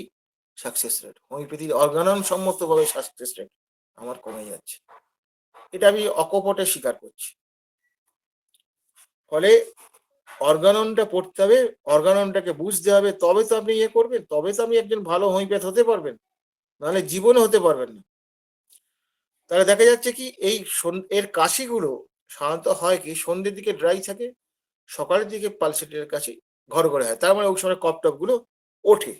S2: সাকসেস রেট, হোমিওপ্যাথির অর্গানন সম্মতভাবে সাকসেস রেট আমার কমে যাচ্ছে। এটা আমি অকপটে স্বীকার করছি। ফলে অর্গাননটা পড়তে হবে, অর্গাননটাকে বুঝতে হবে, তবে তো আপনি ইয়ে করবেন, তবে তো আপনি একজন ভালো হোমিওপ্যাথ হতে পারবেন, নাহলে জীবনে হতে পারবেন না। তাহলে দেখা যাচ্ছে কি, এই এর কাশিগুলো সাধারণত হয় কি, সন্ধ্যের দিকে ড্রাই থাকে, সকালের দিকে পালসেটের কাছে ঘর ঘরে হয়, তার মানে ওই সময় কফ টফ গুলো ওঠে।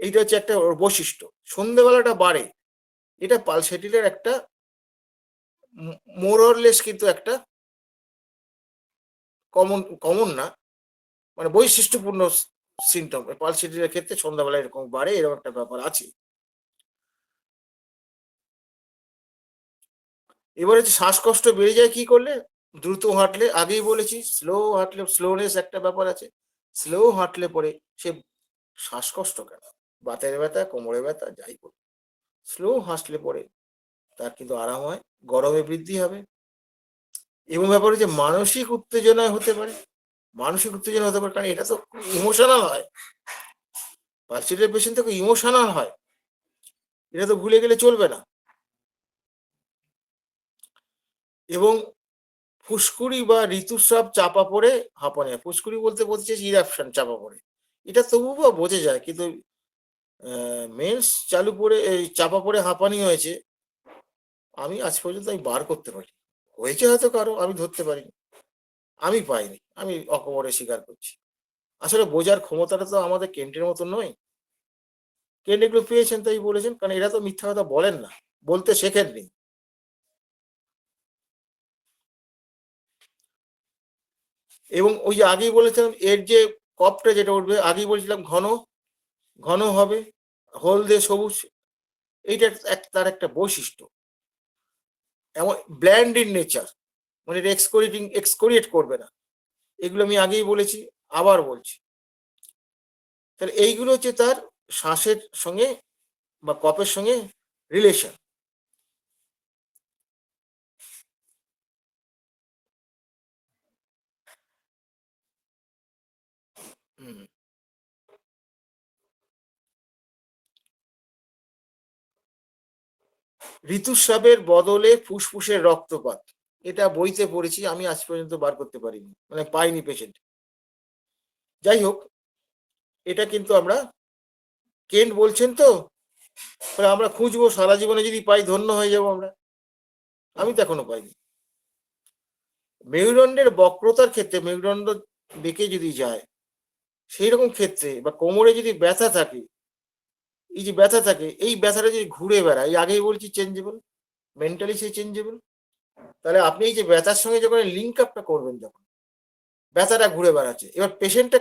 S2: এইটা হচ্ছে একটা ওর বৈশিষ্ট্য, সন্ধ্যেবেলাটা বাড়ে। এটা পালসেটিলের একটা মোরলেস কিন্তু একটা কমন, কমন না, মানে বৈশিষ্ট্যপূর্ণ সিমটম। পালসেটিলের ক্ষেত্রে সন্ধ্যাবেলা এরকম বাড়ে, এরকম একটা ব্যাপার আছে। এবার হচ্ছে শ্বাসকষ্ট বেড়ে যায় কি করলে, দ্রুত হাঁটলে, আগেই বলেছি স্লো হাঁটলে, স্লোনেস একটা ব্যাপার আছে, স্লো হাঁটলে পরে সে শ্বাসকষ্ট কেন, বাতের ব্যথা, কোমরে ব্যথা, যাই বল, স্লো হাঁটলে পরে তার কিন্তু আরাম হয়, গরমে বৃদ্ধি হবে। এবং ব্যাপার হচ্ছে মানসিক উত্তেজনায় হতে পারে, মানসিক উত্তেজনা হতে পারে, কারণ এটা তো ইমোশনাল হয়, পার্সিটের পেশেন্ট তো ইমোশনাল হয়, এটা তো ভুলে গেলে চলবে না। এবং ফুসকুড়ি বা ঋতুস্রাব চাপা পড়ে হাঁপানি হয়। ফুসকুড়ি বলতে বলছে ইরাপশন চাপা পড়ে, এটা তবুও বোঝা যায়, কিন্তু মেন্স চালু পড়ে, এই চাপা পড়ে হাঁপানি হয়েছে, আমি আজ পর্যন্ত আমি বার করতে পারি, হয়েছে হয়তো কারো, আমি ধরতে পারিনি, আমি পাইনি, আমি অকবরে স্বীকার করছি। আসলে বোঝার ক্ষমতাটা তো আমাদের কেন্টের মতো নয়। কেন্ট এগুলো পেয়েছেন তাই বলেছেন, কারণ এরা তো মিথ্যা কথা বলেন না, বলতে শেখেননি। এবং ওই যে আগেই বলেছিলাম, এর যে কপটা যেটা উঠবে, আগেই বলেছিলাম ঘন ঘন হবে, হলদে সবুজ, এইটা তার একটা বৈশিষ্ট্য, এমন ব্ল্যান্ড ইন নেচার, মানে এটা এক্সকোরিয়েট করবে না, এগুলো আমি আগেই বলেছি, আবার বলছি। তাহলে এইগুলো হচ্ছে তার শ্বাসের সঙ্গে বা কপের সঙ্গে রিলেশন। ঋতুস্রাবের বদলে ফুসফুসের রক্তপাত, এটা বইতে পড়েছি, আমি আজ পর্যন্ত বার করতে পারিনি, মানে পাইনি পেশেন্ট। যাই হোক, এটা কিন্তু আমরা, কেন্ট বলছেন তো, আমরা খুঁজবো, সারা জীবনে যদি পাই ধন্য হয়ে যাবো আমরা, আমি তো এখনো পাইনি। মেরুদণ্ডের বক্রতার ক্ষেত্রে, মেরুদণ্ড বেঁকে যদি যায় সেই রকম ক্ষেত্রে, বা কোমরে যদি ব্যথা থাকে, এই যে ব্যথা থাকে, এই ব্যথাটা যদি ঘুরে বেড়ায়, এই আগেই বলছি চেঞ্জেবল, মেন্টালি সে চেঞ্জেবল, তাহলে আপনি এই যে ব্যথার সঙ্গে যখন লিঙ্ক আপটা করবেন, যখন ব্যথাটা ঘুরে বেড়াচ্ছে, এবার পেশেন্টটা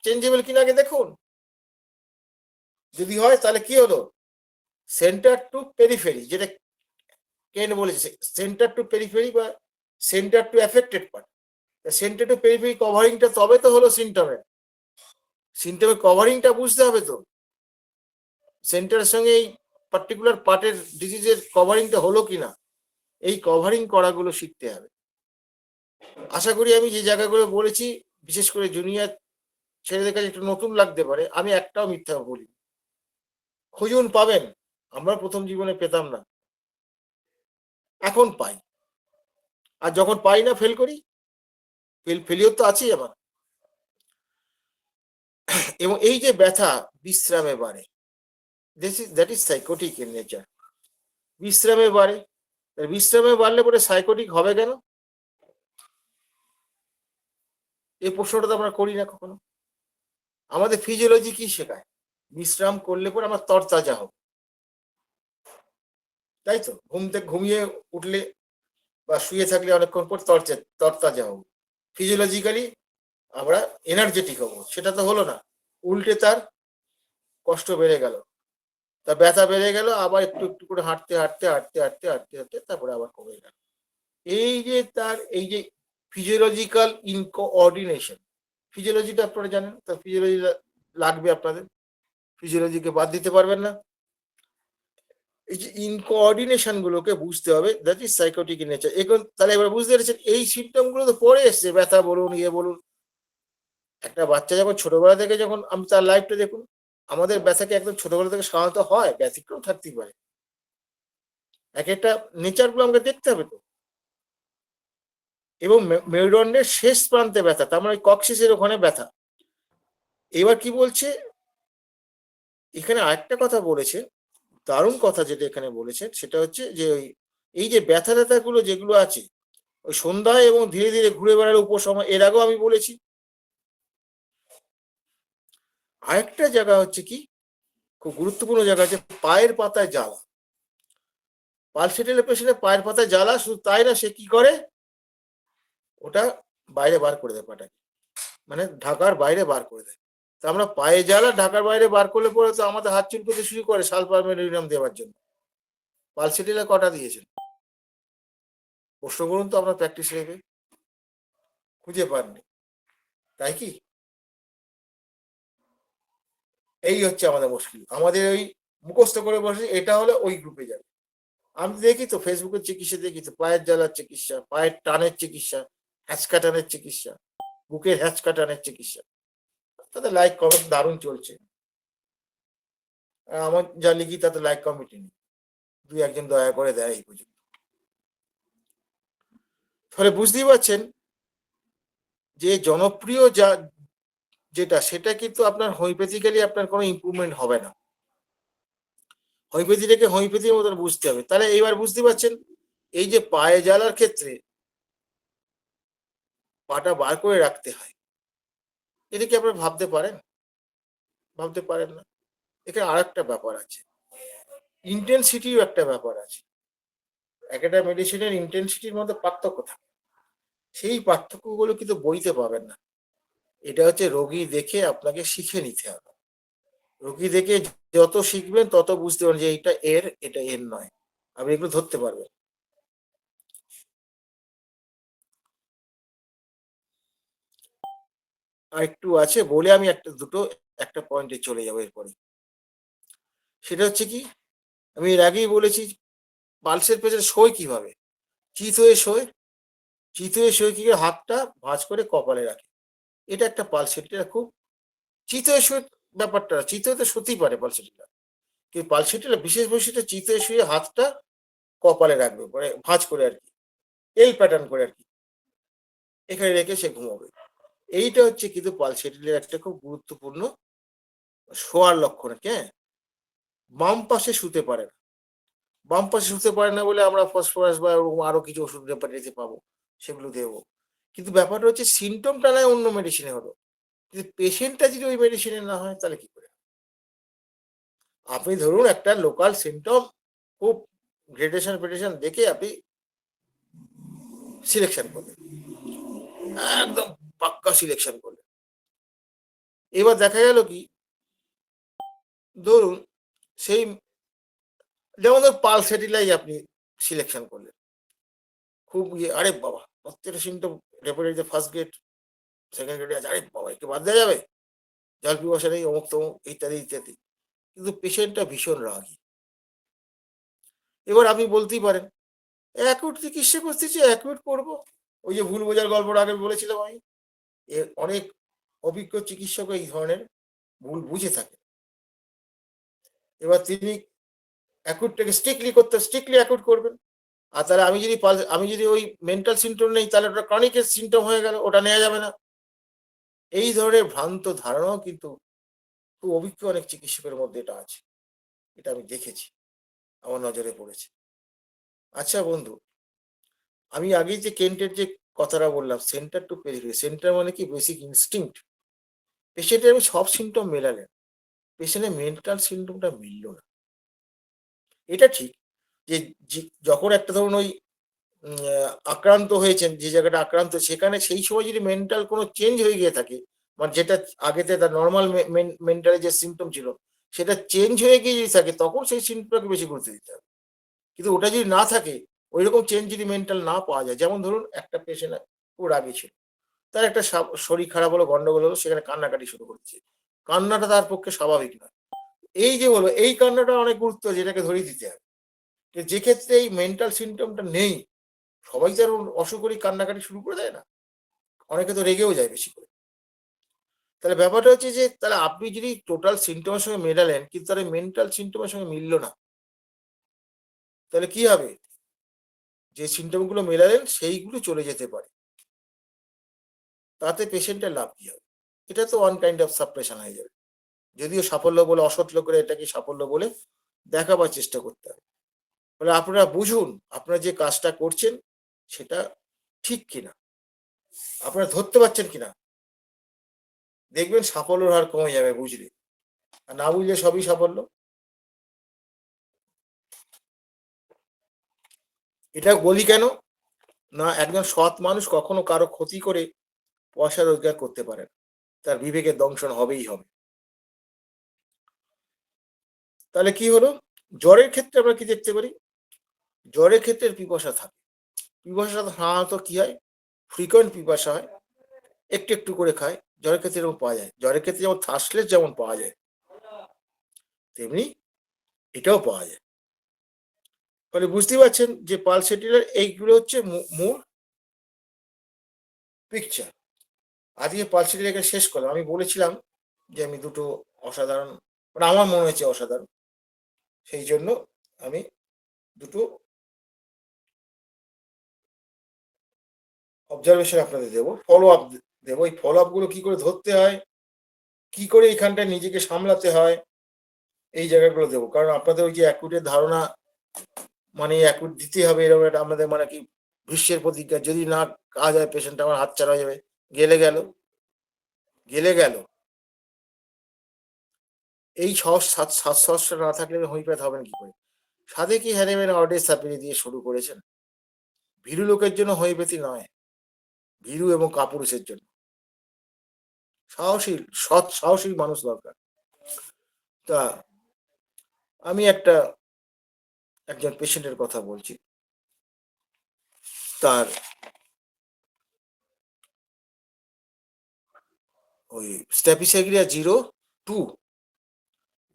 S2: চেঞ্জেবল কিনা আগে দেখুন। যদি হয় তাহলে কি হলো, সেন্টার টু পেরিফেরি, যেটা কেন বলেছে, সেন্টার টু পেরিফেরি বা centre to affected part, centre to periphery কভারিংটা তবে তো হলো সিমটমের, সিমটমের কভারিংটা বুঝতে হবে তো। সেন্টারের সঙ্গে এই পার্টিকুলার পার্টের ডিজিজের কভারিংটা হলো কিনা, এই কভারিং করাগুলো শিখতে হবে। আশা করি আমি যে জায়গাগুলো বলেছি, বিশেষ করে জুনিয়র ছেলেদের কাছে একটু নতুন লাগতে পারে, আমি একটাও মিথ্যা বলি। খুঁজুন, পাবেন। আমরা প্রথম জীবনে পেতাম না, এখন পাই। আর যখন পাই না ফেল করি, ফেলিওর তো আছেই আমার। এবং এই যে ব্যথা বিশ্রামে বাড়ে, that is psychotic in nature. বিশ্রামে বাড়ে, বিশ্রামে বাড়লে পরে সাইকোটিক হবে কেন? এই প্রশ্নটা তো আমরা করি না কখনো। আমাদের ফিজিওলজি কি শেখায়? বিশ্রাম করলে পরে আমার তরতাজা হবে, তাই তো? ঘুমিয়ে উঠলে বা শুয়ে থাকলে অনেকক্ষণ পর তরতাজা হবো, ফিজিওলজিক্যালি আমরা এনার্জেটিক হবো। সেটা তো হলো না, উল্টে তার কষ্ট বেড়ে গেল, তার ব্যথা বেড়ে গেল, আবার একটু একটু করে হাঁটতে হাঁটতে হাঁটতে হাঁটতে হাঁটতে হাঁটতে তারপরে আবার কমে গেল। এই যে তার এই যে ফিজিওলজিক্যাল ইনকোঅর্ডিনেশন, ফিজিওলজিটা আপনারা জানেন, তার ফিজিওলজি লাগবে আপনাদের, ফিজিওলজিকে বাদ দিতে পারবেন না। এই যে ইনকোঅর্ডিনেশন গুলোকে বুঝতে হবে, that is psychotic in nature. এখন তাহলে এবার বুঝতে পেরেছেন, এই সিমটম গুলো তো পরে এসছে, ব্যথা বলুন, ইয়ে বলুন। একটা বাচ্চা যখন ছোটবেলা থেকে, যখন আমি তার লাইফটা দেখুন, আমাদের ব্যথাকে একদম ছোটবেলা থেকে সাধারণত হয়, ব্যতিক্রম থাকতেই পারে। এক একটা নেচার গুলো আমাকে দেখতে হবে তো। এবং মেরুদণ্ডের শেষ প্রান্তে ব্যথা, তার মানে কক্সিসের ওখানে ব্যথা। এবার কি বলছে এখানে, আরেকটা কথা বলেছে, দারুণ কথা যেটা এখানে বলেছেন, সেটা হচ্ছে যে এই যে ব্যথা ব্যথা গুলো যেগুলো আছে, ওই সন্ধ্যায় এবং ধীরে ধীরে ঘুরে বেড়ার উপসময়, এর আগেও আমি বলেছি। আরেকটা জায়গা হচ্ছে কি, খুব গুরুত্বপূর্ণ জায়গা আছে, পায়ের পাতায় জ্বালা। পালসেটের পেশেন্টের পায়ের পাতায় জ্বালা, শুধু তাই না, সে কি করে, ওটা বাইরে বার করে দেয়, পাটাকে মানে ঢাকার বাইরে বার করে দেয়। তা আমরা পায়ে জ্বালা ঢাকার বাইরে বার করলে পরে তো আমাদের হাত চুলকোতে শুরু করে সালফারমেলিনাম দেওয়ার জন্য। পালসেটিলা কটা দিয়েছেন প্রশ্ন করুন তো, আমরা প্র্যাকটিস রেখে খুঁজে পাননি, তাই কি? এই হচ্ছে আমাদের মুশকিল, আমাদের ওই মুখস্থ করে বসে এটা হলে ওই গ্রুপে যাবে। আমি দেখি তো ফেসবুকের চিকিৎসা দেখি তো, পায়ের জ্বালার চিকিৎসা, পায়ের টানের চিকিৎসা, হ্যাঁচকা টানের চিকিৎসা, বুকের হ্যাঁচকা টানের চিকিৎসা, তাতে লাইক কমেন্ট দারুণ চলছে। আর আমার যা লিখি তাতে লাইক কমেন্ট নেই, দুই একজন দয়া করে দেয় এই পর্যন্ত। ফলে বুঝতেই পারছেন যে জনপ্রিয় যা যেটা, সেটা কিন্তু আপনার হোমিওপ্যাথিক্যালি আপনার কোনো ইমপ্রুভমেন্ট হবে না। হোমিওপ্যাথিটাকে হোমিওপ্যাথির মতন বুঝতে হবে। তাহলে এইবার বুঝতে পারছেন, এই যে পায়ে জ্বালার ক্ষেত্রে পাটা বার করে রাখতে হয়, এটা কি আপনারা ভাবতে পারেন? ভাবতে পারেন না। এখানে আর একটা ব্যাপার আছে, ইন্টেন্সিটিও একটা ব্যাপার আছে। একটা মেডিসিনের ইন্টেন্সিটির মধ্যে পার্থক্য থাকে, সেই পার্থক্যগুলো কিন্তু বইতে পাবেন না। এটা হচ্ছে রোগী দেখে আপনাকে শিখে নিতে হবে। রোগী দেখে যত শিখবেন তত বুঝতে পারবেন যে এইটা এর, এটা এর নয়, আপনি এগুলো ধরতে পারবেন। আর একটু আছে বলে আমি একটা পয়েন্টে চলে যাবো এরপরে। সেটা হচ্ছে কি, আমি এর আগেই বলেছি, পালসের পেছনে শোয় কিভাবে, চিত হয়ে শোয়। চিত হয়ে শোয় কি করে, হাতটা ভাঁজ করে কপালে রাখে, এটা একটা পালসেট। এটা খুব চিত হয়ে শোয় ব্যাপারটা, চিত হতে সত্যিই পারে পালসেটিটা, কিন্তু পালসেটিটা বিশেষ বৈশিষ্ট্য, চিত হয়ে শুয়ে হাতটা কপালে রাখবে, মানে ভাঁজ করে আর কি, এল প্যাটার্ন করে আর কি, এখানে রেখে সে ঘুমাবে। এইটা হচ্ছে কিন্তু পালসেটিলের একটা খুব গুরুত্বপূর্ণ শোয়ার লক্ষণ। হ্যাঁ, বাম পাশে শুতে পারে না, বাম পাশে শুতে পারে না বলে আমরা ফসফরাস বা আরো কিছু ওষুধ রেপাটিতে পাবো, সেগুলো দেবো। কিন্তু ব্যাপারটা হচ্ছে সিমটমটা নয় অন্য মেডিসিনে হলো, কিন্তু পেশেন্টটা যদি ওই মেডিসিনে না হয় তাহলে কি করে? আপনি ধরুন একটা লোকাল সিমটম, খুব গ্রেডেশন ফেডেশন দেখে আপনি সিলেকশন করলেন, একদম পাক্কা সিলেকশন করলেন। এবার দেখা গেল কি, ধরুন সেই, যেমন ধর পালসেটিলাই আপনি সিলেকশন করলেন, খুব ইয়ে, আরে বাবা প্রত্যেকটা সিমটম রেপাটিতে ফার্স্ট গ্রেড সেকেন্ড গ্রেডে আছে, আরে বাবা একটু বাদ দেওয়া যাবে, জল পিপাসা নেই, অমুক তমুক ইত্যাদি ইত্যাদি। কিন্তু পেশেন্টটা ভীষণ রাগী। এবার আপনি বলতেই পারেন, অ্যাকুট চিকিৎসা করতেছি, অ্যাকুট করবো। ওই যে ভুল বোঝার গল্পটা আগে বলেছিলাম আমি, অনেক অভিজ্ঞ চিকিৎসক এই ধরনের ভুল বুঝে থাকে। এবার তিনি অ্যাকুটটাকে স্ট্রিক্টলি অ্যাকুট করবেন। আর তাহলে আমি যদি ওই মেন্টাল সিম্পটম নেই, তাহলে ওটা ক্রনিকের সিম্পটম হয়ে গেল, ওটা নেওয়া যাবে না। এই ধরনের ভ্রান্ত ধারণাও কিন্তু খুব অভিজ্ঞ অনেক চিকিৎসকের মধ্যে এটা আছে। এটা আমি দেখেছি, আমার নজরে পড়েছে। আচ্ছা বন্ধু, আমি আগেই যে কেন্টের যে কথাটা বললাম, সেন্টার টু পেরিফেরি, সেন্টার মানে কি বেসিক ইনস্টিংক্ট। পেশেন্টের আমি সব সিম্পটম মেলালেন, পেশেন্টের মেন্টাল সিম্পটমটা মিলল না। এটা ঠিক যে যখন একটা ধরুন ওই আক্রান্ত হয়েছেন, যে জায়গাটা আক্রান্ত, সেখানে সেই সময় যদি মেন্টাল কোনো চেঞ্জ হয়ে গিয়ে থাকে, মানে যেটা আগেতে তার নর্মাল মেন্টালি যে সিম্পটম ছিল সেটা চেঞ্জ হয়ে গিয়ে যদি থাকে, তখন সেই সিম্পটমটাকে বেশি গুরুত্ব দিতে হবে। কিন্তু ওটা যদি না থাকে, ওই রকম চেঞ্জ যদি মেন্টাল না পাওয়া যায়, যেমন ধরুন একটা পেশেন্ট খুব রাগী ছিল, তার একটা শরীর খারাপ হলো, গন্ডগোল হলো, সেখানে কান্নাকাটি শুরু করছে। কান্নাটা তার পক্ষে স্বাভাবিক নয়। এই যে হলো, এই কান্নাটা অনেক গুরুত্ব, যেটাকে ধরিয়ে দিতে হবে। যে ক্ষেত্রে এই মেন্টাল সিম্পটমটা নেই, সবাই তো আর অসুখ করেই কান্নাকাটি শুরু করে দেয় না, অনেকে তো রেগেও যায় বেশি করে। তাহলে ব্যাপারটা হচ্ছে যে, তাহলে আপনি যদি টোটাল সিম্পটমের সঙ্গে মেলালেন, কিন্তু তার মেন্টাল সিম্পটমের সঙ্গে মিলল না, তাহলে কি হবে? যে সিম্পটম গুলো মেলালেন সেইগুলো চলে যেতে পারে, তাতে পেশেন্টের লাভ কি হবে? এটা তো ওয়ান কাইন্ড অফ সাপ্রেশন হয়ে যাবে। যদিও সাফল্য বলে, অসৎ লোকেরা এটাকে সাফল্য বলে দেখাবার চেষ্টা করতে হবে। ফলে আপনারা বুঝুন আপনারা যে কাজটা করছেন সেটা ঠিক কিনা, আপনারা ধরতে পারছেন কিনা। দেখবেন সাফল্যের হার কমে যাবে বুঝলে। আর না বুঝলে সবই সাফল্য। এটা বলি কেন? না, একজন সৎ মানুষ কখনো কারো ক্ষতি করে পয়সা রোজগার করতে পারে না। তার বিবেকের দংশন হবেই হবে। তাহলে কি হলো? জ্বরের ক্ষেত্রে আমরা কি দেখতে পারি? জ্বরের ক্ষেত্রে পিপাসা থাকে। পিপাসা সাধারণত কি হয়? ফ্রিকোয়েন্ট পিপাসা হয়, একটু একটু করে খায়। জ্বরের ক্ষেত্রে এরকম পাওয়া যায়। জ্বরের ক্ষেত্রে যেমন থার্স্টলেস যেমন পাওয়া যায়, তেমনি এটাও পাওয়া যায়। ফলে বুঝতেই পারছেন যে পালসেটিলার এইগুলো হচ্ছে মূল পিকচার। আজকে পালসেটিলাকে শেষ করলাম। আমি বলেছিলাম যে আমি দুটো অসাধারণ, মানে আমার মনে হয়েছে অসাধারণ, সেই জন্য আমি দুটো অবজারভেশন আপনাদের দেবো, ফলো আপ দেবো। এই ফলো আপ গুলো কি করে ধরতে হয়, কি করে এখানটায় নিজেকে সামলাতে হয়, এই জায়গাগুলো দেবো। কারণ আপনাদের ওই যে অ্যাকুটের ধারণা, মানে অ্যাকুট দিতে হবে এরকম একটা আমাদের মানে কি ভীষ্মের প্রতিজ্ঞা, যদি না কাজ হয় পেশেন্ট আমার হাতছাড়া হয়ে যাবে, গেলে গেল, গেলে গেল। এই শ্বাসকষ্ট না থাকলে হোমিওপ্যাথ হবেন কি করে? সাধে কি হ্যানেম্যান অর্ডের সাপিয়ে দিয়ে শুরু করেছেন। ভীরু লোকের জন্য হোমিওপ্যাথি নয়, ভীরু এবং কাপুরুষের জন্য। সাহসী, সৎ সাহসী মানুষ দরকার। তা আমি একজন পেশেন্টের কথা বলছি। তার ওই স্ট্যাপিসাইক্লিয়া 0-2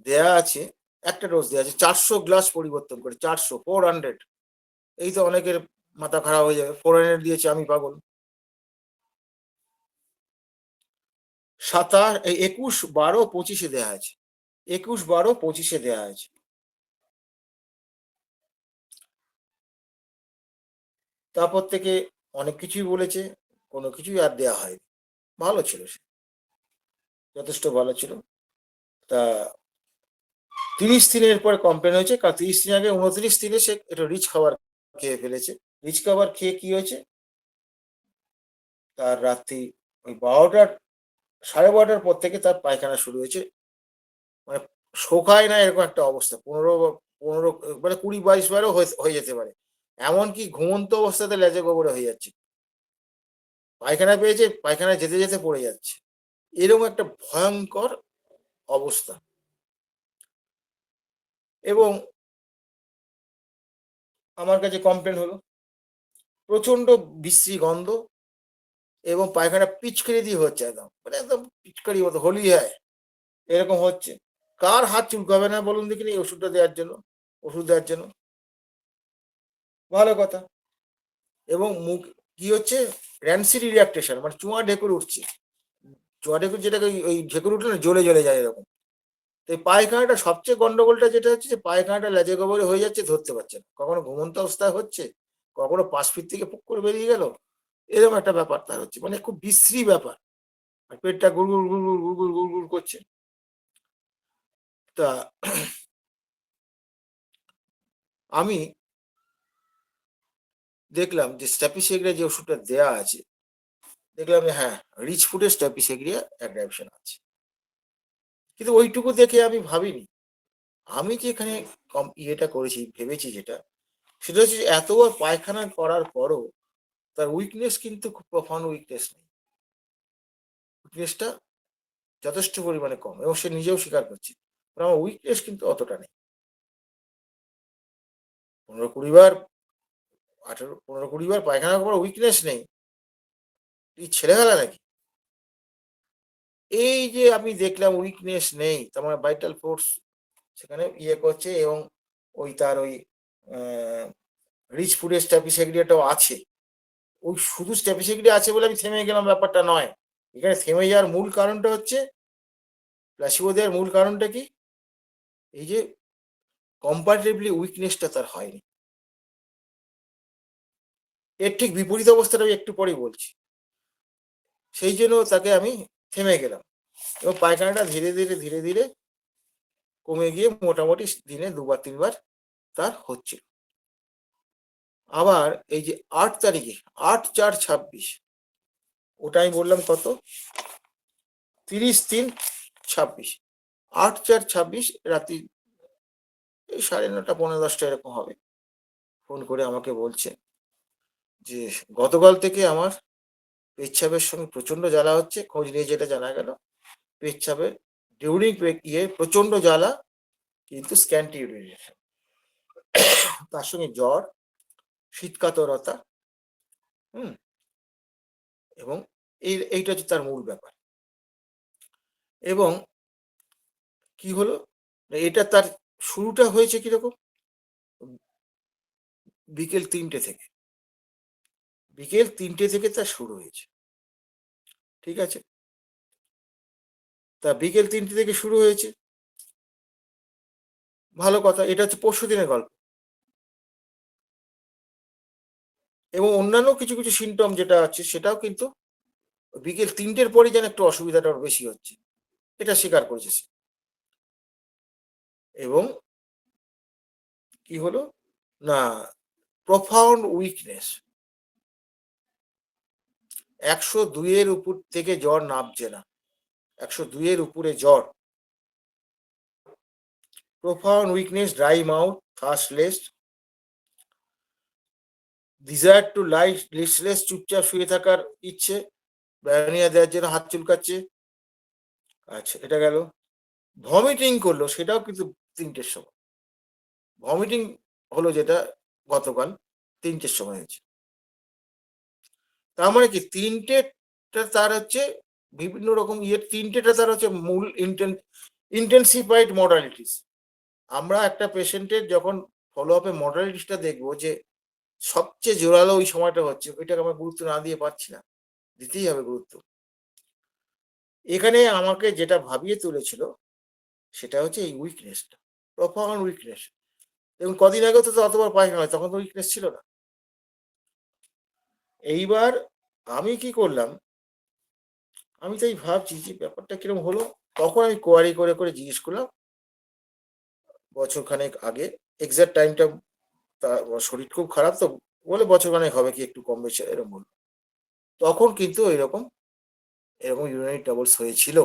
S2: দেয়া আছে, একটা ডোজ দেয়া আছে, 400 গ্লাস পরিবর্তন করে, 400 এই তো অনেকের মাথা খারাপ হয়ে যাবে, 400 দিয়েছে আমি পাগল। 21-12-25 দেয়া আছে, 21-12-25 দেয়া আছে। তারপর থেকে অনেক কিছুই বলেছে, কোনো কিছুই আর দেয়া হয়নি। ভালো ছিল সে, যথেষ্ট ভালো ছিল। তা 30 দিনের পরে কমপ্লেন হয়েছে, কারণ 30 দিন আগে 29 দিনে সে একটু রিচ খাবার খেয়ে ফেলেছে। রিচ খাবার খেয়ে কি হয়েছে, তার রাত্রি ওই 12টা 12:30টার পর থেকে তার পায়খানা শুরু হয়েছে। মানে শোকায় না এরকম একটা অবস্থা, 15 মানে 20-22 বারও হয়ে যেতে পারে। এমনকি ঘুমন্ত অবস্থাতে লেজে গোবরে হয়ে যাচ্ছে, পায়খানা পেয়েছে, পায়খানায় যেতে যেতে পড়ে যাচ্ছে, এরকম একটা ভয়ঙ্কর অবস্থা। এবং আমার কাছে কমপ্লেন হলো, প্রচন্ড বিশ্রী গন্ধ এবং পায়খানা পিচকারি দিয়ে হচ্ছে, একদম মানে একদম পিচকারি মতো হোলি হয় এরকম হচ্ছে। কার হাত চুলকাবে না বলুন দেখিনি এই ওষুধটা দেওয়ার জন্য, ওষুধ দেওয়ার জন্য? ভালো কথা। এবং মুখ কি হচ্ছে, র্যান্সি রিল্যাক্সেশন, মানে চুয়া ঢেকুর উঠছে। চুয়া ঢেকুর যেটাকে ওই ঢেকুর উঠলে না জ্বলে জ্বলে যায় এরকম। তো এই পায়খানাটা সবচেয়ে গন্ডগোলটা যেটা হচ্ছে যে পায়খানাটা লেজে গোবরে হয়ে যাচ্ছে, ধরতে পারছে না, কখনো ঘুমন্ত অবস্থায় হচ্ছে, কখনো পাশ ফিট থেকে পুক করে বেরিয়ে গেল, এরকম একটা ব্যাপার তার হচ্ছে, মানে খুব বিশ্রী ব্যাপার। আর পেটটা গুড়গুড় গুড়গুড় গুড়গুড় গুড়গুড় করছে। তা আমি দেখলাম যে স্ট্যাপিসেগ্রিয়া যে ওষুধটা দেয়া আছে, দেখলাম যে হ্যাঁ, রিচ ফুডের স্ট্যাপিসেগ্রিয়া অ্যাগ্রাপশন আছে। কিন্তু ওইটুকু দেখে আমি ভাবিনি, আমি যে এখানে ইয়েটা করেছি, ভেবেছি যেটা, সেটা হচ্ছে যে এতবার পায়খানা করার পরও তার উইকনেস কিন্তু খুব প্রফাউন্ড উইকনেস নেই। উইকনেসটা যথেষ্ট পরিমাণে কম, এবং সে নিজেও স্বীকার করছে আমার উইকনেস কিন্তু অতটা নেই। 15-20 বার 15-20 বার পায়খানা করার উইকনেস নেই, এই ছেলেবেলা নাকি? এই যে আমি দেখলাম উইকনেস নেই, তোমার ভাইটাল ফোর্স সেখানে ইয়ে করছে, এবং ওই তার ওই রিচ ফুডের স্ট্যাপিসেগ্রিয়াটাও আছে। ওই শুধু স্ট্যাপিসেগ্রিয়া আছে বলে আমি থেমে গেলাম ব্যাপারটা নয়। এখানে থেমে যাওয়ার মূল কারণটা হচ্ছে, প্লাসিবো দেওয়ার মূল কারণটা কি, এই যে কম্পারেটিভলি উইকনেসটা তার হয়নি। এর ঠিক বিপরীত অবস্থাটা আমি একটু পরেই বলছি। সেই জন্য তাকে আমি থেমে গেলাম, এবং পায়খানাটা ধীরে ধীরে ধীরে ধীরে কমে গিয়ে মোটামুটি দিনে 2-3 বার তার হচ্ছিল। আবার এই যে 8 তারিখে, 8/4/26, ওটা আমি বললাম কত, 30/3/26, 8/4/26 রাত্রি এই 9:30 10:30 এরকম হবে, ফোন করে আমাকে বলছে যে গতকাল থেকে আমার পেচ্ছাপের সঙ্গে প্রচন্ড জ্বালা হচ্ছে। খোঁজ নিয়ে যেটা জানা গেল, পেচ্ছাপের ডিউরিং প্রচন্ড জ্বালা, কিন্তু স্ক্যান্টি ইউরিনেশন, তার সঙ্গে জ্বর, শীতকাতরতা, হুম, এবং এইটা হচ্ছে তার মূল ব্যাপার। এবং কি হলো, এটা তার শুরুটা হয়েছে কিরকম, বিকেল 3টে থেকে, বিকেল 3টে থেকে তার শুরু হয়েছে, ঠিক আছে? তা বিকেল 3টে থেকে শুরু হয়েছে, ভালো কথা। এটা হচ্ছে পরশু দিনের গল্প। এবং অন্যান্য কিছু কিছু সিমটম যেটা আছে সেটাও কিন্তু বিকেল 3টের পরে যেন একটু অসুবিধাটা ওর বেশি হচ্ছে, এটা স্বীকার করেছে সে। এবং কি হলো না, প্রফাউন্ড উইকনেস, 102-এর উপর থেকে জ্বর নামছে না, 102-এর উপরে জ্বর, profound weakness, dry mouth, thirstless, desire to light listless, চুপচাপ শুয়ে থাকার ইচ্ছে, ব্যানিয়া দেওয়ার জন্য হাত চুলকাচ্ছে। আচ্ছা, এটা গেল। ভমিটিং করলো, সেটাও কিন্তু 3টের সময় ভমিটিং হলো, যেটা গতকাল 3টের সময় হয়েছে। তার মানে কি 3টেটা তার হচ্ছে বিভিন্ন রকম ইয়ে, 3টেটা তার হচ্ছে মূল ইন্টেন্সিফাইড মডালিটিস। আমরা একটা পেশেন্টের যখন ফলো আপে মডালিটিসটা দেখবো যে সবচেয়ে জোরালো ওই সময়টা হচ্ছে, ওইটাকে আমরা গুরুত্ব না দিয়ে পাচ্ছি না, দিতেই হবে গুরুত্ব। এখানে আমাকে যেটা ভাবিয়ে তুলেছিল সেটা হচ্ছে এই উইকনেসটা, প্রফাউন্ড উইকনেস। এবং কদিন আগে তো অতবার পায়খানা হয়, তখন তো উইকনেস ছিল না। এইবার আমি কি করলাম, আমি তাই ভাবছি যে ব্যাপারটা কিরকম হলো। তখন আমি কোয়ারি করে করে জিজ্ঞেস করলাম, বছরখানেক আগে, এক্সাক্ট টাইমটা, তার শরীর খুব খারাপ তো, বলে বছরখানেক হবে কি, একটু কম বেশি এরকম বলল। তখন কিন্তু এরকম ইউরিনারি ট্রাবলস হয়েছিল,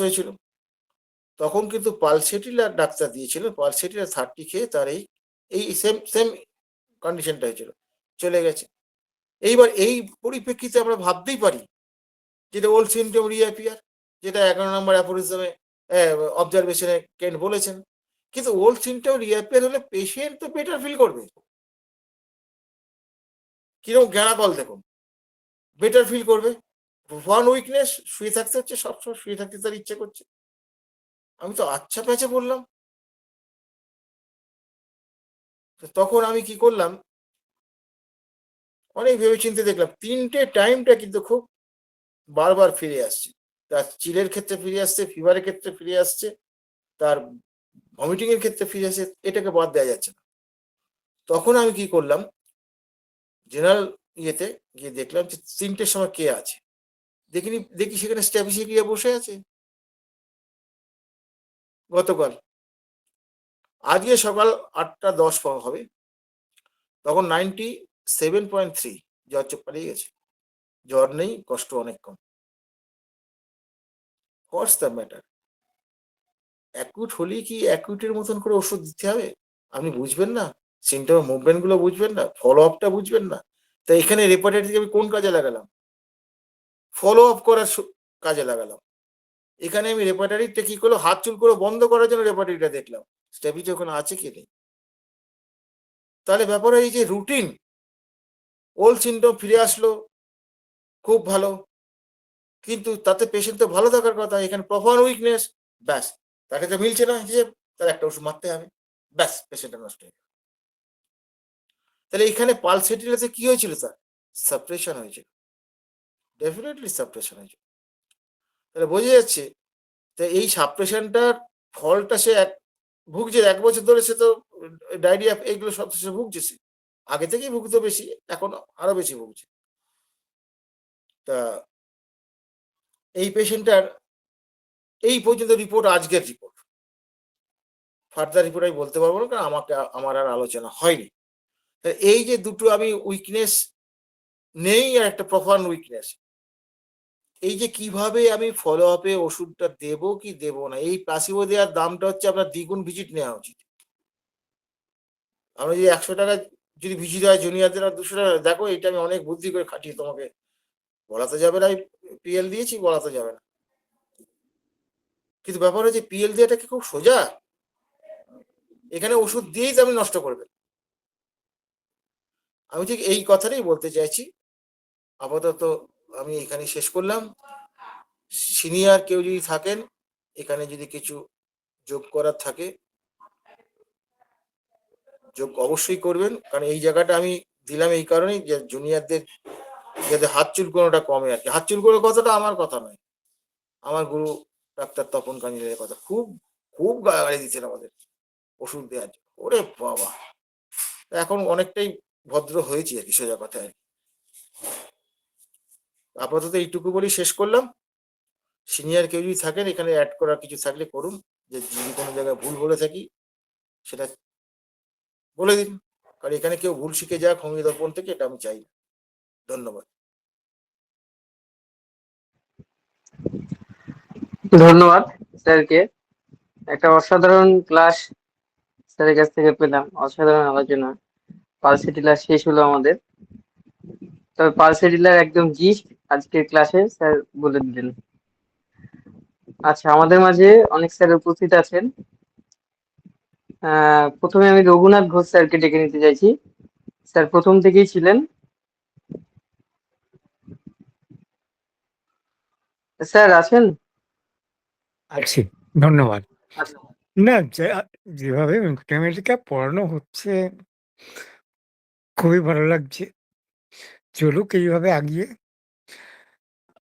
S2: হয়েছিল। তখন কিন্তু পালসেটিলা ডাক্তার দিয়েছিল, পালসেটিলা 30 খেয়ে তার এই এই সেম সেম কন্ডিশনটা হয়েছিল, চলে গেছে। এইবার এই পরিপ্রেক্ষিতে আমরা ভাবতেই পারি যেটা ওল্ড সিমটম রিঅ্যাপিয়ার, যেটা 11 নম্বর অ্যাফোরিজমে অবজারভেশনে কেন বলেছেন। কিন্তু ওল্ড সিমটম রিঅ্যাপিয়ার হলে পেশেন্ট তো বেটার ফিল করবে, কিরকম গ্যারাকল দেখুন, বেটার ফিল করবে। প্রোফাউন্ড উইকনেস, শুয়ে থাকতে হচ্ছে, সবসময় শুয়ে থাকতে তার ইচ্ছে করছে। আমি তো আচ্ছা প্যাচে বললাম। তো তখন আমি কি করলাম, অনেক ভেবেচিন্তে দেখলাম 3টে টাইমটা কিন্তু খুব বারবার ফিরে আসছে। তার চিলের ক্ষেত্রে ফিরে আসছে, ফিভারের ক্ষেত্রে ফিরে আসছে, তার ভমিটিং এর ক্ষেত্রে ফিরে আসছে, এটাকে বাদ দেওয়া যাচ্ছে না। তখন আমি কি করলাম, জেনারেল ইয়েতে গিয়ে দেখলাম যে 3টের সময় কে আছে। দেখি সেখানে স্ট্যাফিসিয়া বসে আছে গতকাল। আজকে সকাল 8টা 10 হবে, তখন 97.3, জ্বর চোখ পালিয়ে গেছে। জ্বর নেই, কষ্ট অনেক কম। What's the matter? অ্যাকুট হলেই কি অ্যাকুটের মতন করে ওষুধ দিতে হবে? আপনি বুঝবেন না, সিমটম মুভমেন্ট গুলো বুঝবেন না, ফলো আপটা বুঝবেন না। তাই এখানে রেপার্টারিটিকে আমি কোন কাজে লাগালাম? ফলো আপ করার কাজে লাগালাম। এখানে আমি রেপার্টারিটা কি করলো, হাত চুল করে বন্ধ করার জন্য রেপার্টারিটা দেখলাম, স্ট্যাবিলিটি ওখানে আছে কি নেই। তাহলে ব্যাপার এই যে রুটিন, ওল্ড সিমটম ফিরে আসলো, খুব ভালো, কিন্তু তাতে পেশেন্ট তো ভালো থাকার কথা। এখানে প্রফাউন্ড উইকনেস, ব্যাস, তাকে তো মিলছে না হিসেব, তার একটা ওষুধ মারতে হবে, ব্যাস, পেশেন্টটা নষ্ট হয়ে গেল। তাহলে এখানে পালসেটিলাতে কি হয়েছিল, তার সাপ্রেশন হয়েছিল, ডেফিনেটলি সাপ্রেশন হয়েছিল। তাহলে বোঝা যাচ্ছে, তো এই সাপ্রেশনটার ফলটা সে ভুগছে 1 বছর ধরে, সে তো ডায়রিয়া এইগুলো সব সে ভুগছে, সে আগে থেকেই ভুগতো বেশি, এখন আরো বেশি ভুগছে। তা এই পেশেন্টটার এই পর্যন্ত রিপোর্ট, আজকের রিপোর্ট, ফার্দার রিপোর্ট আমি বলতে পারবো না, কারণ আমার আর আলোচনা হয়নি। এই যে দুটো আমি উইকনেস নেই, আর একটা প্রফাউন্ড উইকনেস, এই যে কিভাবে আমি ফলো আপে ওষুধটা দেবো কি দেবো না, এই প্লাসিবো দেওয়ার দামটা হচ্ছে আপনার দ্বিগুণ ভিজিট নেওয়া উচিত। আমরা যদি 100 টাকা যদি ভিজিট হয় জুনিয়রদের, আর 200 টাকা, দেখো এটা আমি অনেক বুদ্ধি করে খাটিয়ে তোমাকে বলা তো যাবে না, আমি পিএল দিয়েছি, বলা তো যাবে না। কিন্তু ব্যাপার হচ্ছে পিএল দেওয়াটা কি খুব সোজা? এখানে ওষুধ দিয়েই তো আপনি নষ্ট করবেন। আমি ঠিক এই কথাটাই বলতে চাইছি। আপাতত আমি এখানে শেষ করলাম। সিনিয়র কেউ যদি থাকেন, এখানে যদি কিছু যোগ করার থাকে, যোগ অবশ্যই করবেন, কারণ এই জায়গাটা আমি দিলাম এই কারণেই যে জুনিয়রদের যাতে হাত চুলকোনোটা কমে আর কি। হাত চুলকোনোর কথাটা আমার কথা নয়, আমার গুরু ডাক্তার তপন কাঞ্জিলের কথা। খুব খুব গালাগালি দিচ্ছেন আমাদের ওষুধ দেওয়ার জন্য। ওরে বাবা, এখন অনেকটাই ভদ্র হয়েছি আর কি, সোজা কথা আর কি। আপাতত এইটুকু বলি শেষ করলাম। সিনিয়র কেউ যদি থাকেন, এখানে অ্যাড করার কিছু থাকলে করুন, যে যদি কোনো জায়গায় ভুল বলে থাকি সেটা বলে দিন, কারণ এখানে কেউ ভুল শিখে যাক হোমিও দর্পণ থেকে, এটা আমি চাই না। ধন্যবাদ।
S1: ধন্যবাদ স্যারকে, একটা অসাধারণ ক্লাস স্যারের কাছ থেকে পেলাম, অসাধারণ আলোচনা। পালসেটিলা শেষ হলো আমাদের, তবে পালসেটিলার একদম জিস্ট আজকের ক্লাসে স্যার বলে দিলেন। আচ্ছা, আমাদের মাঝে অনেক স্যার উপস্থিত আছেন। প্রথমে আমি রঘুনাথ ঘোষ স্যারকে ডেকে নিতে চাইছি। স্যার প্রথম থেকেই ছিলেন। স্যার আছেন?
S3: আছি, ধন্যবাদ।
S1: আচ্ছা,
S3: না, যেভাবে ম্যাথমেটিকা পড়ানো হচ্ছে খুবই ভালো লাগছে। চলুক এইভাবে আগিয়ে।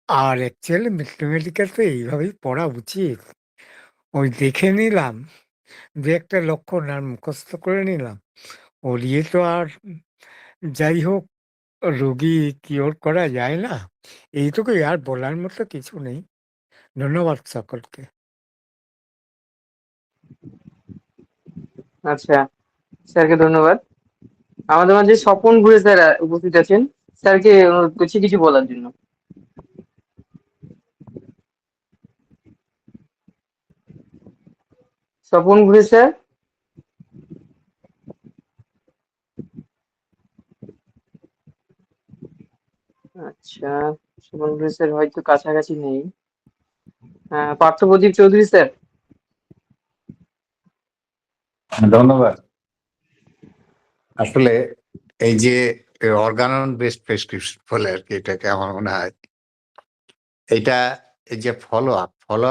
S3: আর অ্যাকচুয়ালি ম্যাথমেটিক্যাল তো এইভাবেই পড়া উচিত। ওই দেখে নিলাম, দু একটা লক্ষণ আর মুখস্থ করে নিলাম, ওড়িয়ে তো আর যাই হোক রোগী কিওর করা যায় না। এইটুকুই, আর বলার মতো কিছু নেই। ধন্যবাদ সকলকে।
S1: আচ্ছা, স্যারকে ধন্যবাদ। আমাদের মাঝে স্বপন ঘুরে স্যার উপস্থিত আছেন। স্যারকে অনুরোধ করছি কিছু বলার জন্য। স্বপন ঘুরে স্যার। আচ্ছা, স্বপন ঘুরে স্যার হয়তো কাছাকাছি নেই। পার্থপ্রদীপ চৌধুরী স্যার।
S4: ধন্যবাদ। আসলে এই যে অর্গানন বেসড প্রেসক্রিপশন বলে আর কি, এটাকে আমার মনে হয় এটা এই যে ফলো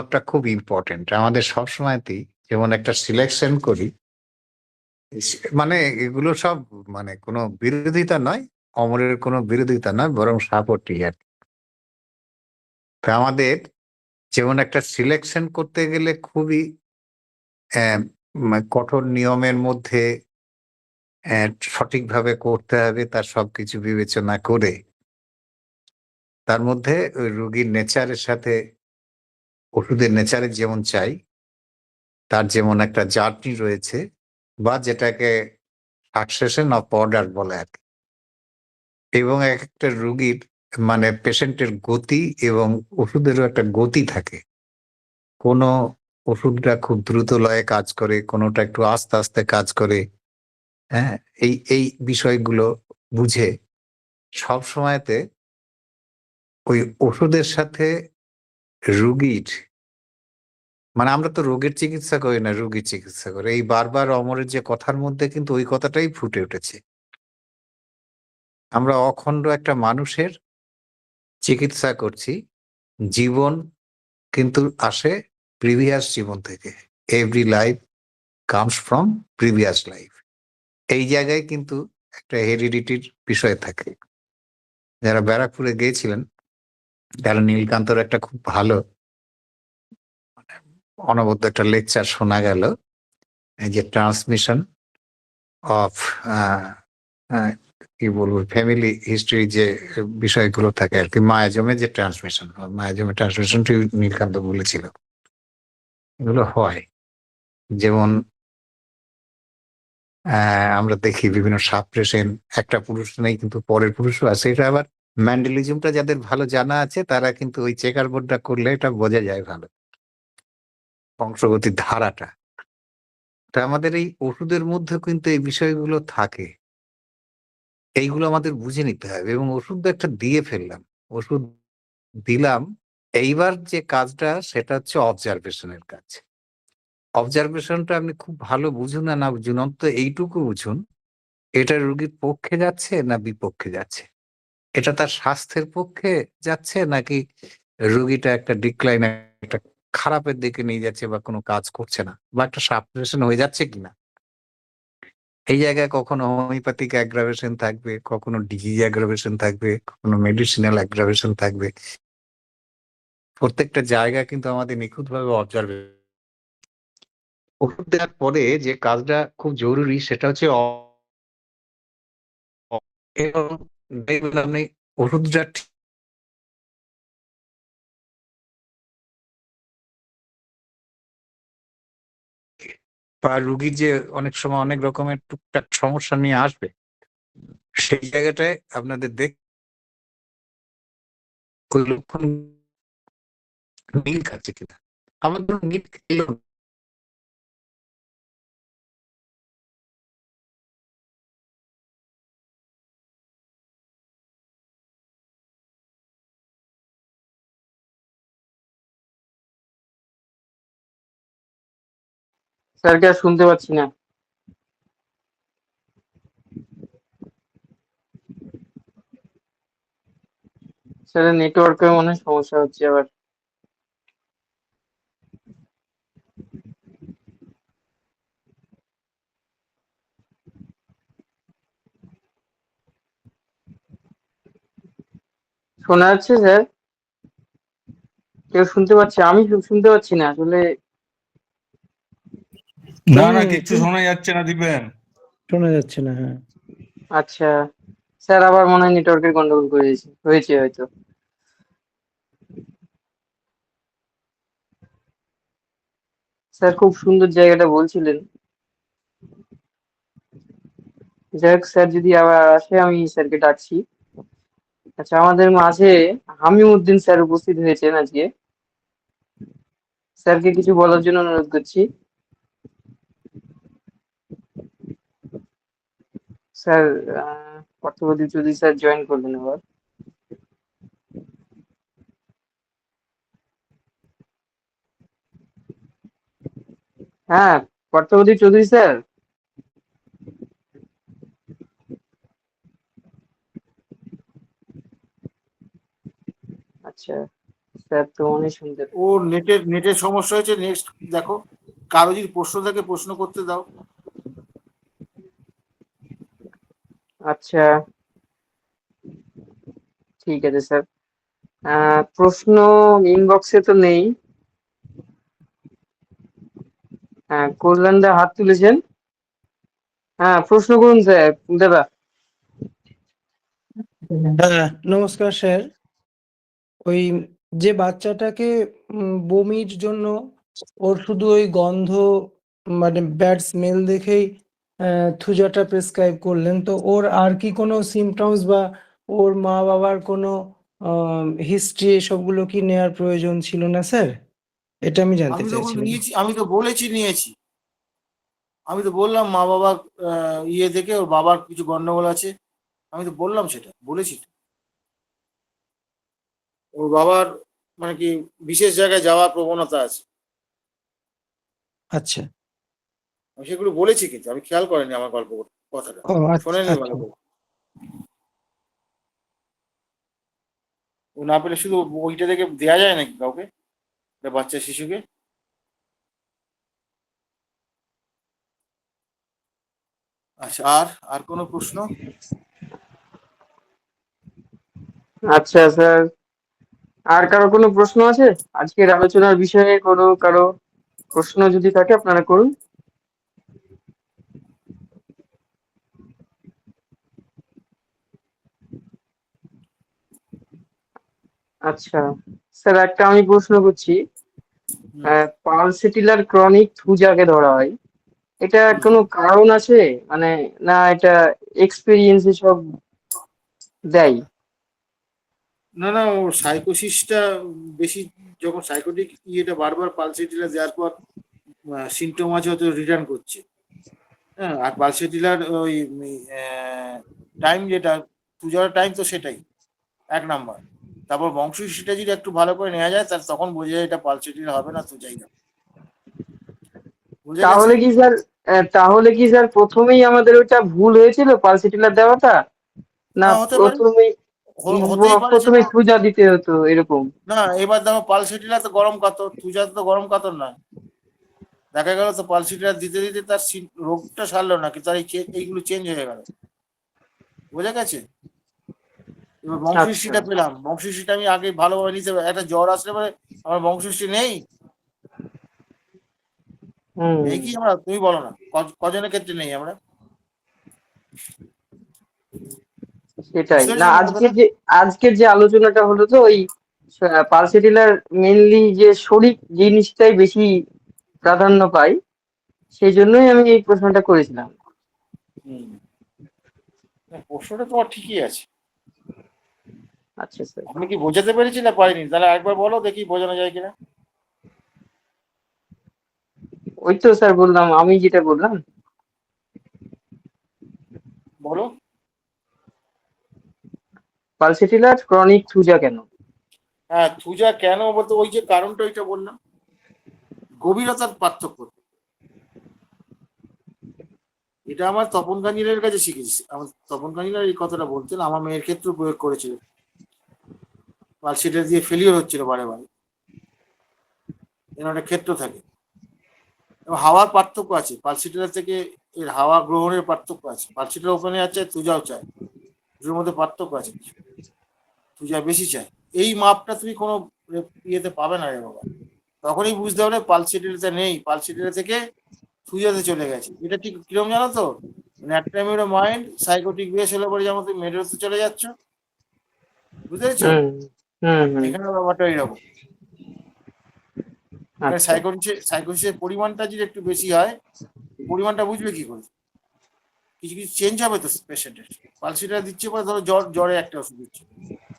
S4: আপটা খুব ইম্পর্টেন্ট আমাদের সবসময়তেই। যেমন একটা সিলেকশন করি, মানে এগুলো সব মানে কোনো বিরোধিতা নয়, অমরের কোনো বিরোধিতা নয়, বরং সাপোর্টই আর কি। তা আমাদের যেমন একটা সিলেকশন করতে গেলে খুবই কঠোর নিয়মের মধ্যে সঠিকভাবে করতে হবে, তার সবকিছু বিবেচনা করে তার মধ্যে ওই রোগীর নেচারের সাথে ওষুধের নেচারের যেমন চাই, তার যেমন একটা জার্নি রয়েছে, বা যেটাকে সাকসেশন অফ অর্ডার বলে আর কি। এবং এক একটা রোগীর মানে পেশেন্টের গতি এবং ওষুধেরও একটা গতি থাকে। কোনো ওষুধটা খুব দ্রুত লয়ে কাজ করে, কোনোটা একটু আস্তে আস্তে কাজ করে। হ্যাঁ, এই বিষয়গুলো বুঝে সব সময়তে ওই ওষুধের সাথে রুগীর, মানে আমরা তো রোগের চিকিৎসা করি না, রুগীর চিকিৎসা করি। এই বারবার অমরের যে কথার মধ্যে কিন্তু ওই কথাটাই ফুটে উঠেছে। আমরা অখণ্ড একটা মানুষের চিকিৎসা করছি। জীবন কিন্তু আসে প্রিভিয়াস জীবন থেকে। Every life comes from previous life. এই জায়গায় কিন্তু একটা হেরিডিটির বিষয় থাকে। যারা ব্যারাকপুরে গিয়েছিলেন তারা নীলকান্তর একটা খুব ভালো অনবদ্য একটা লেকচার শোনা গেল, এই যে ট্রান্সমিশন অফ কি বলবো ফ্যামিলি হিস্ট্রি যে বিষয়গুলো থাকে আর কি, মায়াজমে যে ট্রান্সমিশন, মায়াজমে ট্রান্সমিশনটি নীলকান্ত বলেছিল এগুলো হয়। যেমন আমরা দেখি বিভিন্ন সাপ্রেশন, একটা পুরুষ নেই কিন্তু পরের পুরুষও আছে। এটা আবার ম্যান্ডেলিজমটা যাদের ভালো জানা আছে তারা কিন্তু ওই চেকার বোর্ডটা করলে এটা বোঝা যায় ভালো, বংশগতির ধারাটা। তা আমাদের এই ওষুধের মধ্যে কিন্তু এই বিষয়গুলো থাকে। এইগুলো আমাদের বুঝে নিতে হবে। এবং ওষুধ একটা দিয়ে ফেললাম, ওষুধ দিলাম, এইবার যে কাজটা সেটা হচ্ছে অবজারভেশনের কাজ। অবজারভেশনটা আপনি খুব ভালো বুঝুন না বুঝুন, অন্তত এইটুকু বুঝুন, এটা রোগীর পক্ষে যাচ্ছে না বিপক্ষে যাচ্ছে, এটা তার স্বাস্থ্যের পক্ষে যাচ্ছে নাকি রোগীটা একটা ডিক্লাইন, একটা খারাপের দিকে নিয়ে যাচ্ছে, বা কোনো কাজ করছে না, বা একটা সাপ্রেশন হয়ে যাচ্ছে কিনা। এই জায়গায় কখনো হোমিওপ্যাথিক অ্যাগ্রাভেশন থাকবে, কখনো ডিজিজ অ্যাগ্রাভেশন থাকবে, কখনো মেডিসিনাল অ্যাগ্রাভেশন থাকবে। প্রত্যেকটা জায়গা কিন্তু আমাদের নিখুঁতভাবে অবজার্ভ। ওষুধ দেওয়ার পরে যে কাজটা খুব জরুরি সেটা হচ্ছে এবং দেখবেন আপনি ওষুধটা বা রুগীর যে অনেক সময় অনেক রকমের টুকটাক সমস্যা নিয়ে আসবে, সেই জায়গাটায় আপনাদের ওই লক্ষণ মিল খাচ্ছে কিনা। আমার ধরুন মিল খেলো,
S1: স্যারকে আর শুনতে পাচ্ছি না। স্যারের নেটওয়ার্কের মনে হয় সমস্যা হচ্ছে আবার। শোনা যাচ্ছে স্যার? কেউ শুনতে পাচ্ছে? আমি শুনতে পাচ্ছি না আসলে।
S5: না না কিচ্ছু শোনা যাচ্ছে না দীপেন।
S6: শোনা যাচ্ছে না। হ্যাঁ,
S1: আচ্ছা, স্যার আবার মনে হয় নেটওয়ার্কের গন্ডগোল হয়েছে হয়তো। স্যার খুব সুন্দর জায়গাটা বলছিলেন। যাই হোক, স্যার যদি আবার আসে আমি স্যারকে ডাকছি। আচ্ছা, আমাদের মাঝে হামিউদ্দিন স্যার উপস্থিত হয়েছেন আজকে। স্যারকে কিছু বলার জন্য অনুরোধ করছি। স্যার, অর্থপতি চৌধুরী স্যার জয়েন করলেন আবার। হ্যাঁ, অর্থপতি চৌধুরী স্যার। আচ্ছা স্যার তো অনেক সুন্দর।
S2: ওর নেটের সমস্যা হয়েছে। নেক্সট দেখো, কারো যদি প্রশ্ন থাকে প্রশ্ন করতে দাও।
S1: আচ্ছা, ঠিক আছে স্যার। প্রশ্ন ইনবক্সে তো নেই। হ্যাঁ, কল্যাণদা হাত তুলেছেন। হ্যাঁ, প্রশ্ন করুন স্যার দাদা।
S6: হ্যাঁ, নমস্কার স্যার। ওই যে বাচ্চাটাকে বমির জন্য ওর শুধু ওই গন্ধ মানে ব্যাড স্মেল দেখেই থুজাটা প্রেসক্রাইব করলেন, তো ওর আর কি কোনো সিমটমস বা ওর মা বাবার কোনো হিস্ট্রি এসবগুলো কি নেওয়ার প্রয়োজন ছিল না স্যার? এটা আমি জানতে
S2: আমি তো
S6: চাইছিলাম।
S2: নিয়েছি, আমি তো বলেছি নিয়েছি। আমি তো বললাম মা বাবা ইয়ে দেখে ওর বাবার কিছু গন্ডগোল আছে। আমি তো বললাম, সেটা বলেছি তো। ওর বাবার মানে কি বিশেষ জায়গায় যাওয়ার প্রবণতা আছে।
S6: আচ্ছা।
S2: আমি সেগুলো বলেছি, কিন্তু আমি খেয়াল করিনি আমার কথাটা।
S6: ও আচ্ছা
S2: শোনেনি
S6: আচ্ছা।
S2: ভালো করে। ও না পেলে শুধু ওইটা দেখে দেয়া যায় নাকি কাউকে, একটা বাচ্চা শিশুকে? আচ্ছা, আর আর কোনো প্রশ্ন?
S1: আচ্ছা স্যার, আর কারো কোনো প্রশ্ন আছে আজকের আলোচনার বিষয়ে? কারো প্রশ্ন যদি থাকে আপনারা করুন। আচ্ছা স্যার, একটা আমি প্রশ্ন করছি।
S2: হুম,
S1: পালসেটিলার ক্রনিক থুজাকে ধরা হয়, এটা
S2: হুম।
S1: কোনো কারণ আছে? মানে না এটা এক্সপিরিয়েন্স সব দেয়?
S2: না না, ওর সাইকোসিসটা বেশি। যখন সাইকোটিক ইয়েটা বারবার পালসেটিলা দেওয়ার পর সিমটম আছে, হয়তো রিটার্ন করছে। হ্যাঁ, আর পালসেটিলার ওই টাইম যেটা পূজার টাইম, তো সেটাই এক নাম্বার। তারপর বংশহিস্ট্রিটা যদি একটু ভালো করে নেওয়া যায়, তাহলে তখন বোঝা যায় এটা পালসেটিলা হবে না, তো যাই হবে। বুঝে গেছে?
S1: তাহলে কি স্যার প্রথমেই আমাদের ওইটা ভুল হয়েছিল পালসেটিলার দেওয়াটা? না
S2: হ্যাঁ, হতে পারে।
S1: প্রথমেই
S2: হতেই পারে
S1: প্রথমে
S2: সেটা।
S1: থুজা দিতে হতো এরকম?
S2: না, এবার দেখো পালসেটিলা তো গরম কাতর, তুজা তো গরম কাতর নয়। দেখা গেল তো পালসেটিলা দিতে দিতে তার রোগটা সারলো না, কিন্তু তার এইগুলো চেঞ্জ হয়ে গেল। বোঝা গেছে? এবার
S1: আচ্ছা।
S2: বংশহিস্ট্রিটা পেলাম, বংশহিস্ট্রিটা আমি আগে ভালোভাবে নিতে পারি। একটা জ্বর আসলে পরে আমার বংশহিস্ট্রি নেই?
S1: হুম,
S2: নেই কি আমরা? তুমি বলো না, কজনের ক্ষেত্রে নেই আমরা?
S1: সেটাই
S2: বুঝতে
S1: না।
S2: পেরেছো আমার
S1: আজকের
S2: কথাটা?
S1: যে আজকের যে আলোচনাটা হলো, তো ওই পালসেটিলার মেনলি যে শরিক জিনিসটাই বেশি প্রাধান্য পায়, সেই জন্যই আমি এই প্রশ্নটা করেছিলাম।
S2: হুম। না, প্রশ্নটা তোমার ঠিকই আছে।
S1: আচ্ছা স্যার।
S2: আমি কি বোঝাতে পেরেছি না পারিনি? তাহলে একবার বলো দেখি বোঝানো যায় কিনা।
S1: ওই তো স্যার বললাম, আমি যেটা বললাম।
S2: বলো।
S1: পালসেটিলার ক্রনিক থুজা কেন?
S2: হ্যাঁ, থুজা কেন বলতো, ওই যে কারণটা ওইটা বললাম, গভীরতার পার্থক্য। এটা আমার তপন কাঞ্জিলার কাছে শিখেছি। আমার তপন কাঞ্জিলার এই কথাটা বলতেন, আমার মেয়ের ক্ষেত্রেও প্রয়োগ করেছিল। আর সেটা দিয়ে ফেলিওর হচ্ছিল বারে বারে। এর একটা ক্ষেত্র থাকে। এবং হাওয়ার পার্থক্য আছে পালসিটার থেকে। এর হাওয়া গ্রহণের পার্থক্য আছে। পালসিটার ওখানে আছে, তুজাও চায়। দুটোর মধ্যে পার্থক্য আছে কিছু। তুজা বেশি চায়। এই মাপটা তুমি কোনো ইয়েতে পাবে না রে বাবা। তখনই বুঝতে হবে পালসিটিতে নেই, পালসিটিটা থেকে তুজাতে চলে গেছে। এটা ঠিক কিরকম জানো তো? মানে একটা মেয়ের মাইন্ড সাইকোটিক বেস হলে পরে যেমন তুমি মেডোতে চলে যাচ্ছ, বুঝতে পেরেছো?
S1: হুম, হুম, হুম।
S2: এখানে ব্যাপারটা এইরকম। এখানে
S1: আচ্ছা।
S2: সাইকোসিসের পরিমাণটা যদি একটু বেশি হয়, পরিমাণটা বুঝবে কি করে? কিছু কিছু চেঞ্জ হবে তো পেশেন্টের। পালসিটার দিচ্ছে পরে, ধরো জ্বরে একটা ওষুধ দিচ্ছে,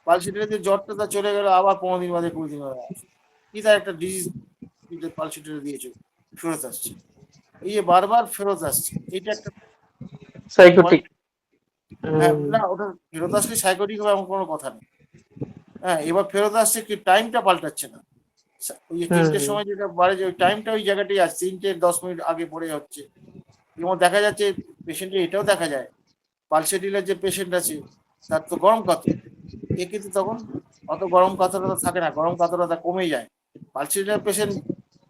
S2: পালসিটার দিয়ে জ্বরটা তার চলে গেল, আবার 15 দিন বাদে 20 দিন বাদে আসছে। কি তার একটা ডিজিজ পালসিটার দিয়েছে, ফেরত আসছে। এই যে বারবার ফেরত আসছে, এটা একটা
S1: সাইকোটিক।
S2: পয়েন্ট। হ্যাঁ, না ওটা ফেরত আসলে সাইকোটিক হবে এমন কোনো কথা নেই। হ্যাঁ, এবার ফেরত আসছে কি, টাইমটা পাল্টাচ্ছে না। ওই যে
S1: হুম,
S2: 3টের সময় যেটা বাড়ে, যে ওই টাইমটা ওই জায়গাটাই আসছে, 3-10 মিনিট আগে পড়ে হচ্ছে। এবং দেখা যাচ্ছে পেশেন্টের এটাও দেখা যায়, পালসেটিলার যে পেশেন্ট আছে তার তো গরম কাতর, এ কিন্তু তখন অত গরম কাতরতা থাকে না, গরম কাতরতা কমে যায়। পালসেটিলা পেশেন্ট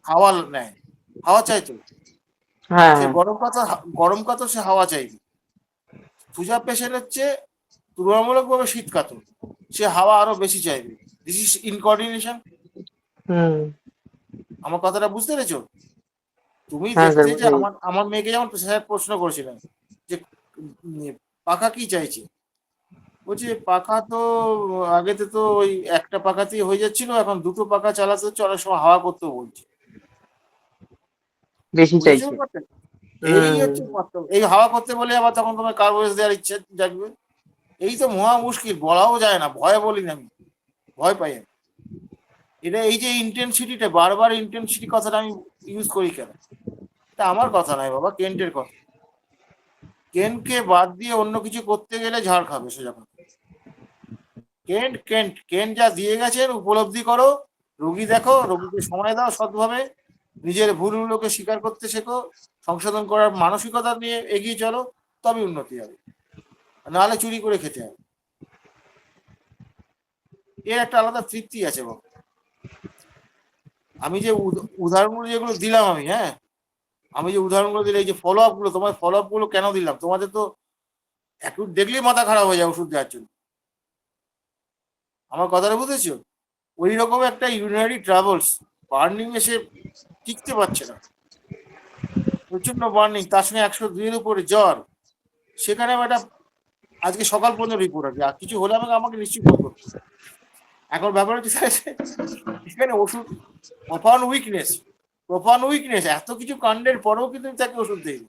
S2: হাওয়া নেয়, হাওয়া চাইতো,
S1: হ্যাঁ
S2: সে
S1: হ্যাঁ
S2: গরম কাতর সে হাওয়া চাইবে। সুজা পেশেন্ট হচ্ছে তুলনামূলকভাবে শীত কাতর, সে হাওয়া আরো বেশি চাইবে। This is ইনকোঅর্ডিনেশন।
S1: হুম
S2: আমার কথাটা বুঝতে পেরেছো? তুমি
S1: হ্যাঁ স্যার
S2: দেখতে যে
S1: বুঝে গেছি।
S2: আমার আমার মেয়েকে যেমন স্যার প্রশ্ন করেছিলেন যে পাখা কি চাইছে, বলছি পাখা তো আগেতে তো ওই একটা পাখাতেই হয়ে যাচ্ছিল, এখন দুটো পাখা চালাতে হচ্ছে, অনেক সময় হাওয়া করতেও বলছে।
S1: বেশি
S2: বুঝেছো
S1: চাইছে।
S2: ব্যাপারটা? এই
S1: হুম
S2: হচ্ছে পার্থক্য। এই হাওয়া করতে বলে আবার তখন তোমার কার্বোরেজ দেওয়ার ইচ্ছে জাগবে। এই তো মহা মুশকিল, বলাও যায় না, ভয় বলি না আমি, ভয় পাই আমি। এটা এই যে ইন্টেন্সিটিটা, বারবার ইন্টেন্সিটি কথাটা আমি ইউজ করি কেন? এটা আমার কথা নয় বাবা, কেন্টের কথা। কেন্টকে বাদ দিয়ে অন্য কিছু করতে গেলে ঝাড় খাবে সোজা কথা। কেন্ট কেন্ট কেন্ট যা দিয়ে গেছেন উপলব্ধি করো, রুগী দেখো, রুগীকে সময় দাও সৎভাবে, নিজের ভুলগুলোকে স্বীকার করতে শেখো, সংশোধন করার মানসিকতা নিয়ে এগিয়ে চলো, তবে উন্নতি হবে, নাহলে চুরি করে খেতে হবে। এর একটা আলাদা তৃপ্তি আছে বাবা। আমি যে উদাহরণগুলো যেগুলো দিলাম আমি, হ্যাঁ, আমি যে উদাহরণগুলো দিলাম, এই যে ফলো আপ গুলো, তোমার ফলো আপ গুলো কেন দিলাম? তোমাদের তো একটু দেখলেই মাথা খারাপ হয়ে যায় ওষুধ দেওয়ার জন্য। আমার কথাটা বুঝেছো? ওই রকম একটা ইউরিনারি ট্রাভেলস, বার্নিং এসে টিকতে পারছে না, প্রচন্ড বার্নিং, তার সঙ্গে 102-এর উপরে জ্বর। সেখানে একটা আজকে সকাল পর্যন্ত রিপোর্ট আছে, আর কিছু হলে আমাকে আমাকে নিশ্চয়ই ফোন করতে হবে। এখন ব্যাপার হচ্ছে স্যার, এখানে ওষুধ প্রফান উইকনেস এত কিছু কাণ্ডের পরেও কিন্তু তাকে ওষুধ দেয়।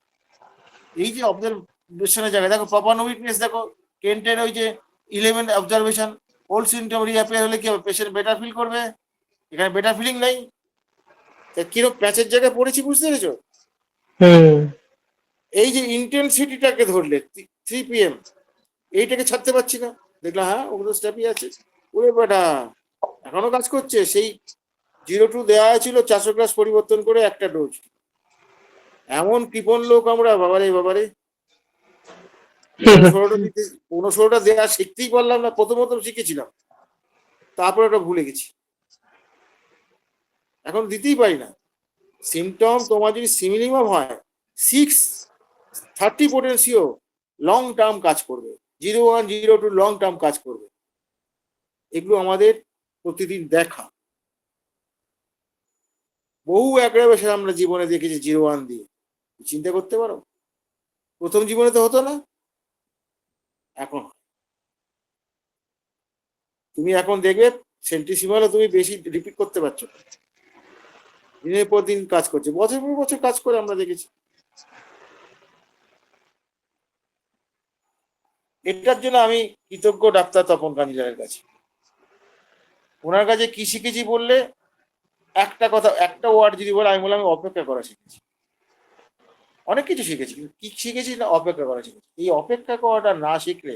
S2: এই যে অবজারভেশনের জায়গায় দেখো, প্রফান উইকনেস দেখো, কেন্টের ওই যে 11 অবজারভেশন, ওল্ড সিমটম রিঅ্যাপিয়ার হলে কি হবে? পেশেন্ট বেটার ফিল করবে, এখানে বেটার ফিলিং নেই। কিরকম প্যাচের জায়গায় পড়েছি, বুঝতে পেরেছো?
S1: হুম
S2: এই যে ইন্টেন্সিটিটাকে ধরলে 3 PM, এইটাকে ছাড়তে পারছি না, দেখলাম হ্যাঁ ওগুলো স্ট্যাপই আছে, ওরে বেটা এখনো কাজ করছে। সেই 0-2 দেওয়া ছিল, 400 ক্লাস পরিবর্তন করে একটা ডোজ। এমন কৃপণ লোক আমরা, বাবারে বাবারে। 15-16টা দিতে, 15-16টা দেওয়া শিখতেই পারলাম না, প্রথম শিখেছিলাম, তারপর ওটা ভুলে গেছি, এখন দিতেই পারি না। সিমটম তোমার যদি সিমিলিমাম হয়, 630 পোটেন্সিও লং টার্ম কাজ করবে, 01, 02 লং টার্ম কাজ করবে। এগুলো আমাদের প্রতিদিন দেখা, বহু অ্যাগ্রাভেশন আমরা জীবনে দেখেছি 01 দিয়ে। চিন্তা করতে পারো, প্রথম জীবনে তো হতো না, এখন তুমি এখন দেখবে সেন্টিসিমালও তুমি বেশি রিপিট করতে পারছো না। দিনের পর দিন কাজ করছে, বছর পর বছর কাজ করে আমরা দেখেছি। এটার জন্য আমি কৃতজ্ঞ ডাক্তার তপন কাঞ্জিলালের কাছে। ওনার কাছে কি শিখেছি বললে, একটা কথা, একটা ওয়ার্ড যদি বলে, আমি বললাম আমি অপেক্ষা করা শিখেছি। অনেক কিছু শিখেছি, কিন্তু কি শিখেছি না, অপেক্ষা করা শিখেছি। এই অপেক্ষা করাটা না শিখলে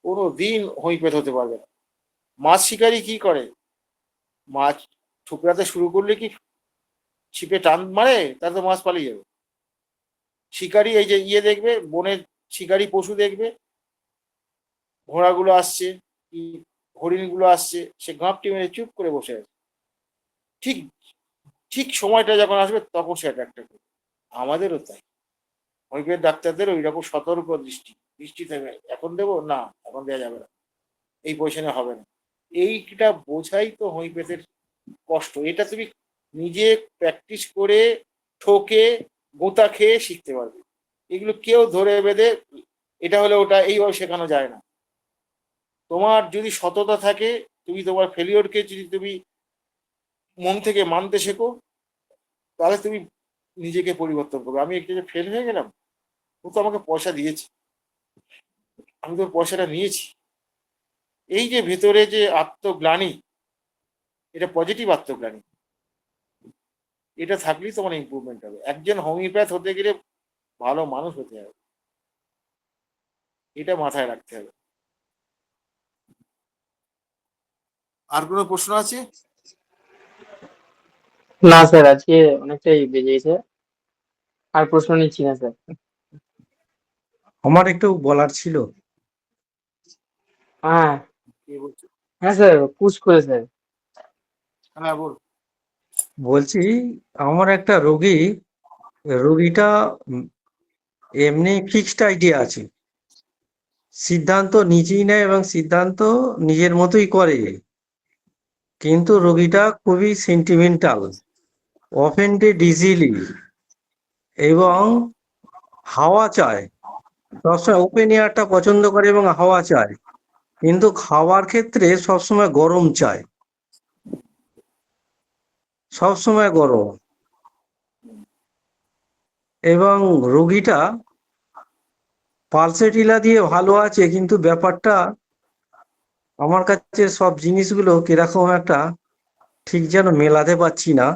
S2: কোনো দিন হৈপেত হতে পারবে না। মাছ শিকারি কি করে, মাছ ঠুকরাতে শুরু করলে কি ছিপে টান মারে, তার তো মাছ পালিয়ে যাবে। শিকারি এই যে দেখবে, বনের শিকারি পশু দেখবে, ঘোড়াগুলো আসছে কি হরিণগুলো আসছে, সে গাঁপটি মেরে চুপ করে বসে আছে, ঠিক ঠিক সময়টা যখন আসবে তখন সে অ্যাটাকটা করবে। আমাদেরও তাই, অনেকের ডাক্তারদের ওই রকম সতর্ক দৃষ্টি থাকবে, এখন দেবো না, এখন দেওয়া যাবে না, এই পয়সা হবে না। এইটা বোঝাই তো হোমিওপ্যাথের কষ্ট। এটা তুমি নিজে প্র্যাকটিস করে ঠকে গোতা খেয়ে শিখতে পারবে। এগুলো কেউ ধরে বেঁধে এটা হলে ওটা এইভাবে শেখানো যায় না। তোমার যদি সততা থাকে, তুমি তোমার ফেলিওরকে যদি তুমি মন থেকে মানতে শেখো, তাহলে তুমি নিজেকে পরিবর্তন করবে। আমি একটা যে ফেল হয়ে গেলাম, ও তো আমাকে পয়সা দিয়েছে, আমি তো পয়সাটা নিয়েছি। এই যে ভেতরে যে আত্মগ্লানি, এটা পজিটিভ আত্মগ্লানি, এটা থাকলেই তোমার ইমপ্রুভমেন্ট হবে। একজন হোমিওপ্যাথ হতে গেলে ভালো মানুষ হতে হবে, এটা মাথায় রাখতে হবে। আর কোনো প্রশ্ন আছে?
S1: না স্যার, আজকে অনেকটাই বেজে গেছে, আর প্রশ্ন নিচ্ছি না স্যার।
S7: আমার একটু বলার ছিল।
S1: হ্যাঁ
S2: কে বলছো?
S1: হ্যাঁ স্যার, পুশ করে স্যার।
S2: হ্যাঁ বল।
S7: বলছি আমার একটা রোগীটা এমনি ফিক্সড আইডিয়া আছে, সিদ্ধান্ত নিজেই নেয় এবং সিদ্ধান্ত নিজের মতোই করে, কিন্তু রোগীটা খুবই সেন্টিমেন্টাল, অফেন্ডেড ইজিলি এবং হাওয়া চায়, সবসময় ওপেন এয়ারটা পছন্দ করে এবং হাওয়া চায়, কিন্তু খাওয়ার ক্ষেত্রে সবসময় গরম চায়, সবসময় গরম। এবং রোগীটা পালসেটিলা দিয়ে ভালো আছে, কিন্তু ব্যাপারটা আমার কাছে সব জিনিসগুলো কিরকম একটা ঠিক যেন মেলাতে পারছি না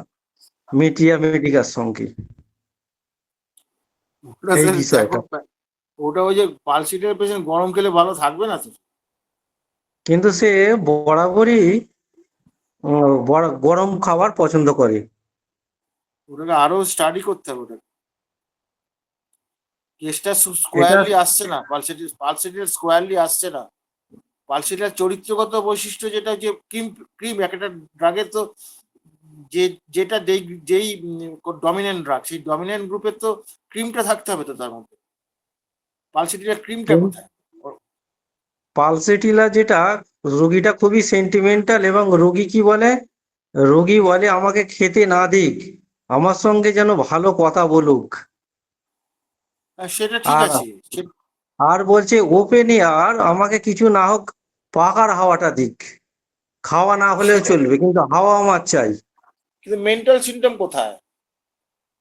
S7: মিডিয়া মেডিকার সঙ্গে,
S2: ওটা
S7: এই
S2: স্যার দেখো,
S7: বিষয়টা।
S2: ওটা ওই যে পালসিটের পেশেন্ট গরম খেলে ভালো থাকবে না তো।
S7: কিন্তু সে বরাবরই গরম খাবার পছন্দ করে।
S2: ওটাকে আরো স্টাডি করতে হবে। ওটা কেসটা
S7: এটা
S2: স্কোয়ারলি আসছে না, পালসিটের স্কোয়ারলি আসছে না। পালসিটের চরিত্রগত বৈশিষ্ট্য যেটা যে ক্রিম ক্রিম একটা ড্রাগের তো যে যেটা যেই ডমিনেন্ট ড্রাগ, সেই ডমিনেন্ট গ্রুপের তো ক্রিমটা থাকতে হবে তো তার মধ্যে। পালসিটের ক্রিমটা কোথায়?
S7: পালসেটিলা যেটা, রোগীটা খুবই সেন্টিমেন্টাল এবং রোগী বলে আমাকে খেতে না দিক, আমার সঙ্গে যেন ভালো কথা বলুক।
S2: সেটা ঠিক
S7: আর
S2: আছে।
S7: আর বলছে ওপেন এয়ার, আমাকে কিছু না হোক পাখার হাওয়াটা দিক, খাওয়া না হলেও
S2: সেটা
S7: চলবে কিন্তু হাওয়া আমার চাই।
S2: কিন্তু মেন্টাল সিমটম কোথায়?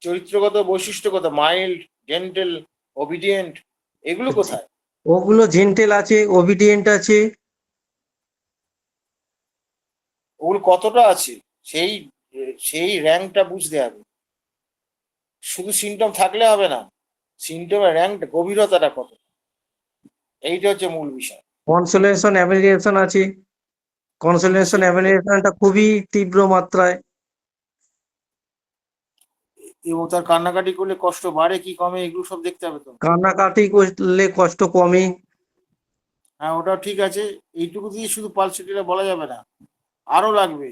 S2: চরিত্রগত বৈশিষ্ট্য কোথায়? মাইল্ড, জেন্টেল, ওবিডিয়েন্ট, এগুলো কোথায়?
S7: ওগুলো জেন্টেল আছে, ওবিডিয়েন্ট আছে।
S2: ওগুলো কতটা আছে সেই সেই র্যাঙ্কটা বুঝতে হবে। শুধু সিমটম থাকলে হবে না, সিমটমের র্যাঙ্কটা, গভীরতাটা কত, এইটা হচ্ছে মূল বিষয়।
S7: কনসোলেশন অ্যামিলিয়েশন আছে, কনসোলেশন অ্যামিলিয়েশনটা খুবই তীব্র মাত্রায়।
S2: এবং তার কান্নাকাটি করলে কষ্ট বাড়ে কি কমে, এগুলো সব দেখতে হবে তো।
S7: কান্নাকাটি করলে কষ্ট কমে।
S2: হ্যাঁ ওটাও ঠিক আছে, এইটুকু দিয়ে শুধু পালসিটিটা বলা যাবে না, আরো লাগবে।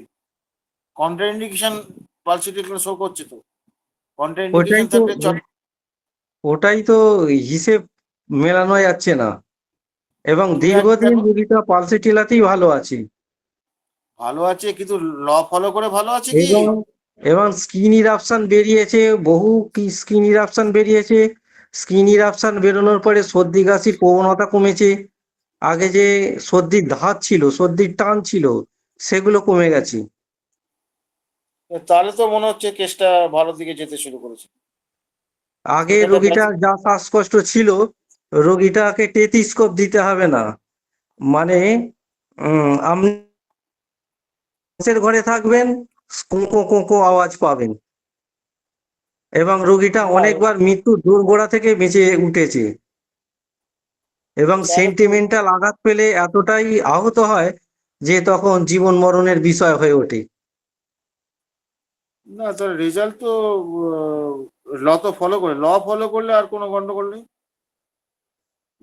S2: কন্ট্রাইন্ডিকেশন পালসিটিগুলো শো করছে তো,
S7: ওটাই
S2: কন্ট্রাইন্ডিকেশন
S7: তো
S2: থাকলে
S7: ওটাই তো হিসেব মেলানো যাচ্ছে না, এবং
S2: তুমি একদিন
S7: দীর্ঘদিন
S2: দেখো,
S7: রুগীটা পালসেটিলাতেই ভালো আছে।
S2: ভালো আছে কিন্তু ল ফলো করে ভালো আছে কি?
S7: এবং এবং স্কিন ইরাপশন বেরিয়েছে, বহু স্কিন ইরাপশন বেরিয়েছে। স্কিন ইরাপশন বেরোনোর পরে সর্দি কাশির প্রবণতা কমেছে। আগে যে সর্দির ধাত ছিল, সর্দির টান ছিল, সেগুলো কমে গেছে।
S2: তাহলে তো মনে হচ্ছে কেসটা ভালোর দিকে যেতে শুরু করেছে।
S7: আগে
S2: এটা একটা
S7: রোগীটা যা শ্বাসকষ্ট ছিল, রোগীটাকে টেথিস্কোপ দিতে হবে না, মানে আপনি পাশের ঘরে থাকবেন, কোঁকো কোঁকো আওয়াজ পাবেন, এবং রোগীটা
S2: না,
S7: অনেকবার মৃত্যুর দোরগোড়া থেকে বেঁচে উঠেছে। এবং
S2: তাহলে তো
S7: সেন্টিমেন্টাল আঘাত পেলে এতটাই আহত হয় যে তখন জীবন মরণের বিষয় হয়ে ওঠে।
S2: না, তার রেজাল্ট তো ল তো ফলো করে, ল ফলো করলে আর কোনো গন্ডগোল নেই,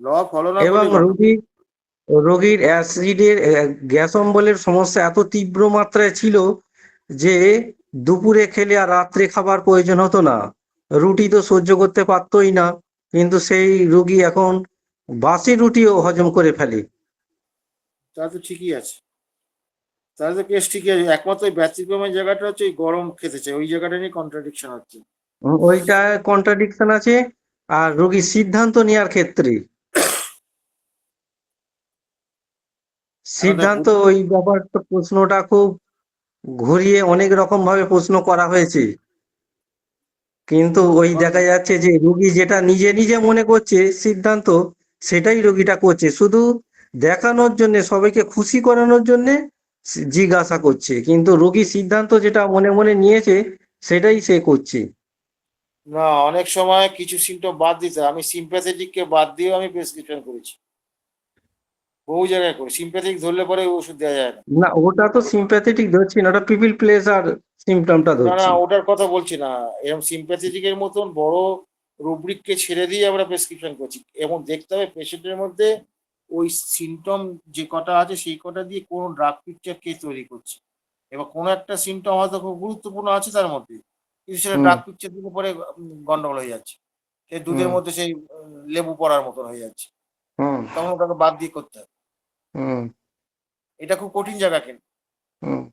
S2: ল ফলো না
S7: এবং
S2: করলে গন্ডগোল।
S7: রোগীর অ্যাসিডের গ্যাস অম্বলের সমস্যা এত তীব্র মাত্রায় ছিল যে দুপুরে খেলে আর রাত্রে খাবার প্রয়োজন হতো না, রুটি তো সহ্য করতে পারতোই না, কিন্তু সেই রোগী এখন বাসি রুটিও হজম করে ফেলে।
S2: তাহলে তো ঠিকই আছে, তাহলে তো কেস ঠিকই আছে। একমাত্র ওই ব্যতিক্রমের জায়গাটা হচ্ছে ওই গরম খেতে চাই, ওই জায়গাটা নিয়ে কন্ট্রাডিকশন হচ্ছে।
S7: ওইটা কন্ট্রাডিকশন আছে। আর রোগীর সিদ্ধান্ত নেওয়ার ক্ষেত্রে,
S2: এখন দেখ
S7: সিদ্ধান্ত ওই ব্যাপারটা প্রশ্নটা খুব ঘুরিয়ে অনেক রকম ভাবে প্রশ্ন করা হয়েছে, কিন্তু ওই দেখা যাচ্ছে যে রোগী যেটা নিজে নিজে মনে করছে সিদ্ধান্ত, সেটাই রোগীটা করছে শুধু দেখানোর জন্য, সবাইকে খুশি করানোর জন্য জিজ্ঞাসা করছে, কিন্তু রোগী সিদ্ধান্ত যেটা মনে মনে নিয়েছে সেটাই সে করছে।
S2: না, অনেক সময় কিছু সিমটম বাদ দিতে হয়। আমি সিম্প্যাথেটিক কে বাদ দিয়েও আমি প্রেসক্রিপশন করেছি, বহু জায়গায় করি। সিম্প্যাথেটিক ধরলে পরে ওষুধ দেওয়া যায় না।
S7: না, ওটা তো সিম্প্যাথেটিক ধরছি না, ওটা পিপল প্লেজার সিমটমটা
S2: না না,
S7: ধরছি।
S2: ওটার কথা বলছি না। এরকম সিম্প্যাথেটিক এর মতন বড় রুব্রিককে ছেড়ে দিয়ে আমরা প্রেসক্রিপশন করছি, এবং দেখতে হবে পেশেন্টের মধ্যে ওই সিমটম যে কটা আছে সেই কটা দিয়ে কোন ড্রাগ পিকচার কে তৈরি করছে, এবার কোনো একটা সিমটম হয়তো খুব গুরুত্বপূর্ণ আছে তার মধ্যে, কিন্তু সেটা
S7: হুম
S2: ড্রাগ পিকচার দিলে পরে গন্ডগোল হয়ে যাচ্ছে, সেই দুধের
S7: হুম
S2: মধ্যে সেই লেবু পড়ার মতন হয়ে যাচ্ছে,
S7: হুম
S2: তখন ওটাকে বাদ দিয়ে করতে হবে।
S7: হুম
S2: এটা খুব কঠিন জায়গা কিন্তু,
S7: হুম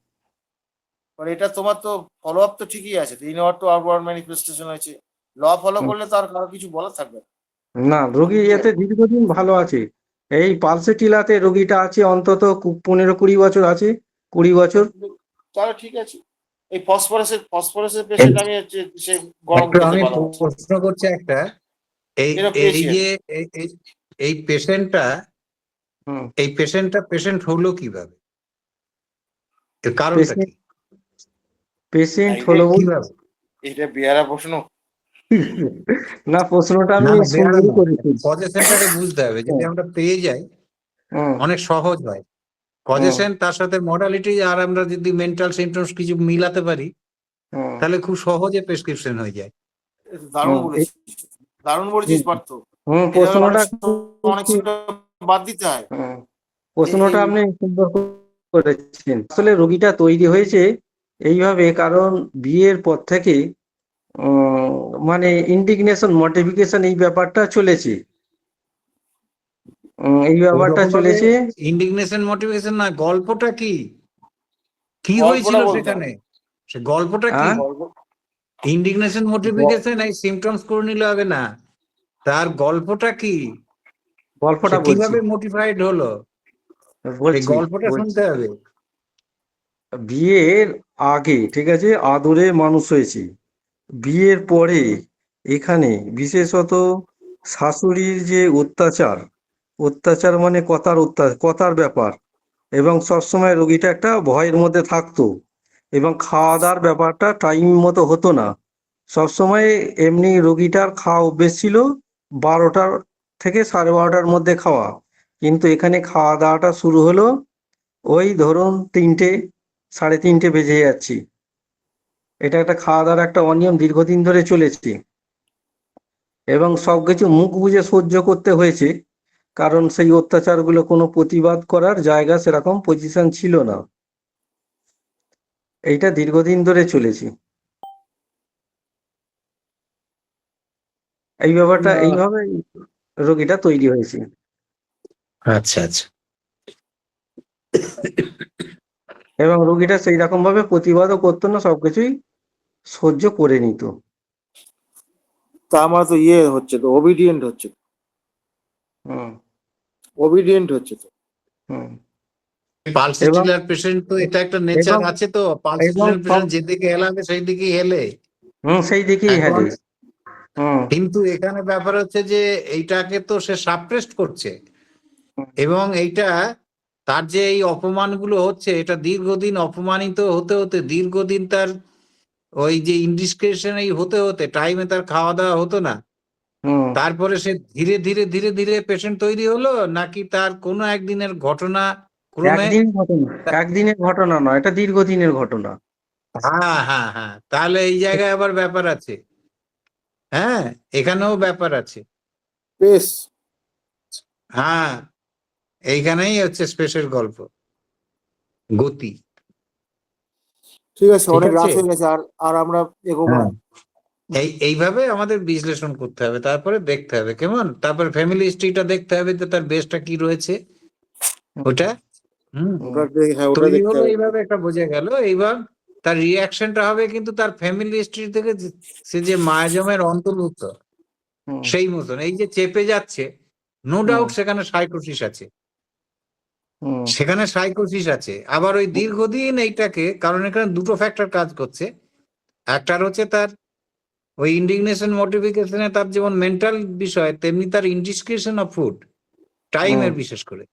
S2: কারণ এটা তোমার তো ফলো আপ তো ঠিকই আছে, 3 hour তো আউটওয়ার্ড ম্যানিফেস্টেশন হয়েছে, ল ফলো
S7: হুম।
S2: করলে তো আর কারো কিছু বলার থাকবে না।
S7: না, রোগী এতে দীর্ঘদিন ভালো আছে। এই পালসেটিলাতে রোগীটা আছে অন্তত 15-20 বছর আছে, 20 বছর।
S2: তাহলে ঠিক আছে। এই ফসফরাসের পেশেন্ট আমি হচ্ছে সে গরম
S4: একটু
S2: খেতে
S4: আমি
S2: ভালো আছে,
S4: প্রশ্ন করছি একটা, এই
S2: এটা
S4: এই
S2: পেশেন্ট।
S4: যে এই পেশেন্টটা,
S7: হুম
S4: এই পেশেন্টটা পেশেন্ট হলো কিভাবে, এর কারণটা
S7: পেশেন্ট
S4: কি,
S7: পেশেন্ট হলো
S2: কিভাবে? এটা বেয়ারা প্রশ্ন।
S7: না, প্রশ্নটা
S4: না
S7: আমি
S4: না বেয়ারা
S7: সুন্দর
S4: না,
S7: করেছি।
S4: কজেশনটাকে বুঝতে হবে, যদি
S7: হুম
S4: আমরা পেয়ে যাই
S7: হুম
S4: অনেক সহজ হয়
S7: হুম
S4: কজেশন, তার সাথে মডালিটি, আর আমরা যদি মেন্টাল সিমটমস কিছু মিলাতে পারি
S7: হুম
S4: তাহলে খুব সহজে প্রেসক্রিপশন হয়ে যায়।
S2: দারুণ
S7: হুম
S2: বলেছিস, দারুণ বলেছিস পার্থ। এভাবে
S7: প্রশ্নটা
S2: অনেক symptom বাদ দিতে হয়।
S7: হুম,
S2: এই
S7: প্রশ্নটা
S2: এই
S7: আপনি সুন্দর করেছেন। আসলে রোগীটা তৈরি হয়েছে এইভাবে, কারণ বিয়ের পর থেকে উম, মানে ইন্ডিগনেশন মডিফিকেশন এই ব্যাপারটা চলেছে। এই ব্যাপারটা
S4: ওইরকম ভাবে
S7: চলেছে।
S4: ইন্ডিগনেশন মোটিভেশন না, গল্পটা কি, কি
S2: গল্পটা
S4: হয়েছিল
S2: বলতে হবে।
S4: সেখানে, সে গল্পটা কি।
S7: হ্যাঁ,
S2: গল্প
S4: ইন্ডিগনেশন মোটিফিকেশন এই সিমটমস করে নিলে হবে না, তার গল্পটা কি, সে
S7: গল্পটা বলছি
S4: কিভাবে মোটিফাইড হলো, এই
S7: বলছি
S4: গল্পটা
S7: বলছি
S4: শুনতে হবে।
S7: বিয়ের আগে ঠিক আছে আদরে মানুষ হয়েছে, বিয়ের পরে এখানে বিশেষত শাশুড়ির যে অত্যাচার, অত্যাচার মানে কথার ব্যাপার, এবং সবসময় রোগীটা একটা ভয়ের মধ্যে থাকতো, এবং খাওয়া দাওয়ার ব্যাপারটা টাইম মতো হতো না। সবসময় এমনি রোগীটার খাওয়া অভ্যেস ছিল 12টার থেকে 12:30টার মধ্যে খাওয়া, কিন্তু এখানে খাওয়া দাওয়াটা শুরু হলো ওই ধরুন 3টে, 3:30 বেজে যাচ্ছি। এটা একটা খাওয়া দাওয়ার একটা অনিয়ম দীর্ঘদিন ধরে চলেছে, এবং সবকিছু মুখ বুজে সহ্য করতে হয়েছে, কারণ সেই অত্যাচারগুলো কোনো প্রতিবাদ করার জায়গা সেরকম পজিশন ছিল না। এইটা দীর্ঘদিন ধরে চলেছে, এই ব্যাপারটা
S2: না,
S7: এইভাবে রোগীটা তৈরি হয়েছে।
S4: আচ্ছা আচ্ছা।
S7: এবং রোগীটা সেই রকম ভাবে প্রতিবাদও করতো না, সবকিছুই সহ্য করে নিত।
S2: তা আমার তো ইয়ে হচ্ছে তো, ওবিডিয়েন্ট হচ্ছে তো,
S7: হুম
S2: ওবিডিয়েন্ট হচ্ছে তো।
S7: হুম এবং
S4: পালসেটিলার পেশেন্ট তো এটা একটা নেচার
S7: এবং
S4: আছে, তো
S7: এবং
S4: পালসেটিলার
S7: সব
S4: পেশেন্ট যেদিকে হেলাবে সেই দিকেই হেলে।
S7: সেই দিকেই
S4: এখন
S7: হেলে। হুম
S4: কিন্তু এখানে ব্যাপার হচ্ছে যে এইটাকে তো সে সাপ্রেস্ট করছে,
S7: হুম
S4: এবং এইটা তার যে এই অপমানগুলো হচ্ছে, এটা দীর্ঘদিন অপমানিত হতে হতে, দীর্ঘদিন তার ওই যে ইনডিসক্রিশন এই হতে হতে, টাইমে তার খাওয়া দাওয়া হতো না,
S7: হুম
S4: তারপরে সে ধীরে ধীরে ধীরে ধীরে পেশেন্ট তৈরি হলো, নাকি তার কোনো একদিনের ঘটনা ক্রমে।
S7: একদিন ঘটনা, একদিনের ঘটনা নয়, এটা দীর্ঘদিনের ঘটনা।
S4: হ্যাঁ হ্যাঁ হ্যাঁ, তাহলে এই জায়গায় আবার ব্যাপার আছে, হ্যাঁ, এখানেও ব্যাপার আছে।
S2: বেশ,
S4: হ্যাঁ, এইখানেই হচ্ছে স্পেশাল গল্প, গতি।
S2: ঠিক আছে,
S4: ঠিক
S2: অনেক
S4: আছে,
S2: রাত হয়ে গেছে, আর আর আমরা এগোবো না।
S4: হ্যাঁ, এইভাবে আমাদের বিশ্লেষণ করতে হবে, তারপরে দেখতে হবে কেমন, তারপর ফ্যামিলি হিস্ট্রিটা দেখতে হবে যে তার বেসটা কি রয়েছে ওটা। হুম,
S7: হুম
S2: হ্যাঁ, ওটা
S4: তৈরি
S2: দেখতে
S4: হলো
S2: হবে।
S4: এইভাবে, একটা বোঝা গেল এইবার তার রিয়াকশনটা হবে কিন্তু তার ফ্যামিলি হিস্ট্রি থেকে, সে যে মায়াজমের অন্তর্ভুক্ত
S7: হুম
S4: সেই মতন এই যে চেপে যাচ্ছে, নো
S7: হুম
S4: ডাউট সেখানে সাইকোসিস আছে,
S7: হুম
S4: সেখানে সাইকোসিস আছে। আবার ওই দীর্ঘদিন এইটাকে, কারণ এখানে দুটো ফ্যাক্টর কাজ করছে, একটার হচ্ছে তার ওই ইন্ডিগনেশন মোটিফিকেশনে তার যেমন মেন্টাল বিষয়, তেমনি তার ইনডিসক্রিশন অফ ফুড, টাইমের বিশেষ করে।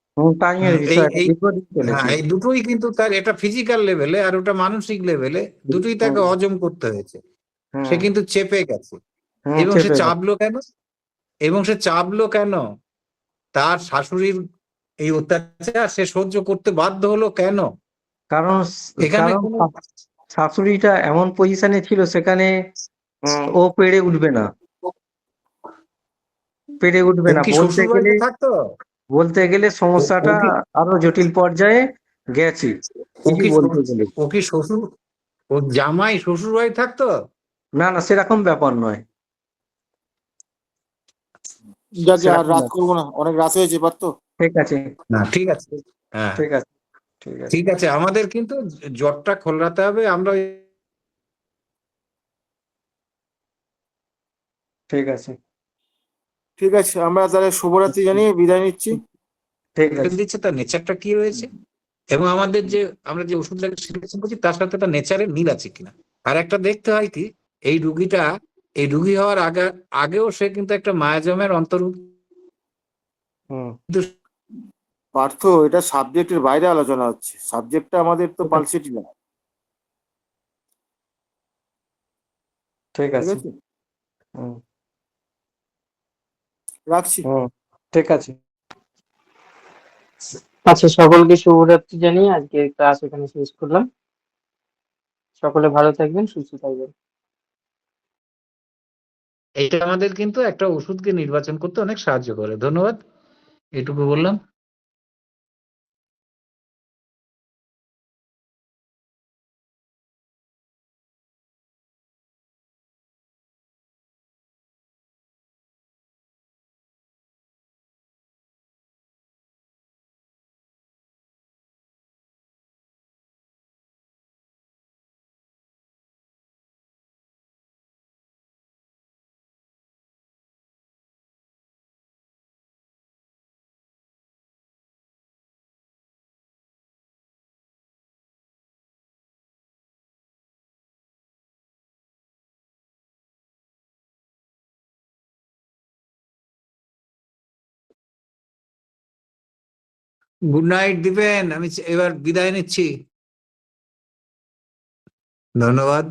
S7: টাইমের
S4: এই
S7: বিষয়
S4: এই
S7: দীর্ঘদিন
S4: হ্যাঁ,
S7: চলেছে।
S4: এই দুটোই কিন্তু তার, এটা ফিজিক্যাল লেভেলে আর ওটা মানসিক লেভেলে, দুটোই তাকে
S7: হুম
S4: হজম করতে হয়েছে, সে
S7: হুম
S4: কিন্তু চেপে গেছে। এবং সে
S7: চেপে গেছে।
S4: চাপলো কেন, এবং সে চাপলো কেন, তার শাশুড়ির এই অত্যাচার সে সহ্য করতে বাধ্য হলো কেন,
S7: কারণ
S4: এখানে
S7: কারণ
S4: কোনো।
S7: শাশুড়িটা এমন পজিশনে ছিল সেখানে, ও পেরে উঠবে না, পেরে উঠবে
S4: ও
S7: না
S4: কি
S7: বলতে
S4: শ্বশুর
S7: গেলে।
S4: বাড়িতে থাকতো,
S7: বলতে গেলে
S4: ও ও
S7: সমস্যাটা
S4: কি
S7: আরো জটিল পর্যায়ে গেছে
S4: ও
S7: কিছু
S4: কি
S7: বলতে গেলে।
S4: ও কি শ্বশুর, ও জামাই শ্বশুর বাড়ি থাকতো?
S7: না না, সেরকম ব্যাপার নয়।
S2: যাকে আর
S7: সেরকম
S2: রাত
S7: ব্যাপার।
S2: করবো না, অনেক রাত হয়েছে, এবার তো।
S7: ঠিক আছে,
S4: না ঠিক আছে, হ্যাঁ
S7: ঠিক আছে, ঠিক আছে,
S4: ঠিক আছে, আমাদের কিন্তু জটটা খোলাতে হবে। আমরা
S7: ঠিক আছে,
S2: ঠিক আছে, আমরা তাহলে শুভরাত্রি জানিয়ে বিদায় নিচ্ছি।
S7: ঠিক
S4: ওষুধ
S7: আছে।
S4: দিচ্ছে তার নেচারটা কি রয়েছে, এবং আমাদের যে আমরা যে ওষুধটাকে সিলেকশন করছি তার সাথে তার নেচারের মিল আছে কিনা। আর একটা দেখতে হয় কি, এই রুগীটা এই রুগী হওয়ার আগেও সে কিন্তু একটা মায়াজমের অন্তর্ভুক্ত।
S7: হুম।
S2: পার্থ, এটা সাবজেক্টের বাইরে আলোচনা হচ্ছে, সাবজেক্টটা আমাদের তো
S7: ঠিক আছে,
S2: পালসেটি না।
S7: ঠিক
S2: ঠিক
S7: আছে।
S2: আছে,
S7: হুম,
S2: রাখছি।
S7: হুম, ঠিক আছে।
S1: আচ্ছা, সকলকে শুভরাত্রি জানিয়ে আজকে ক্লাস এখানে শেষ করলাম। সকলে ভালো থাকবেন, সুস্থ থাকবেন।
S4: এটা আমাদের কিন্তু একটা ওষুধকে নির্বাচন করতে অনেক সাহায্য করে। ধন্যবাদ, এটুকু বললাম। গুড নাইট দিবেন, আমি এবার বিদায় নিচ্ছি। ধন্যবাদ।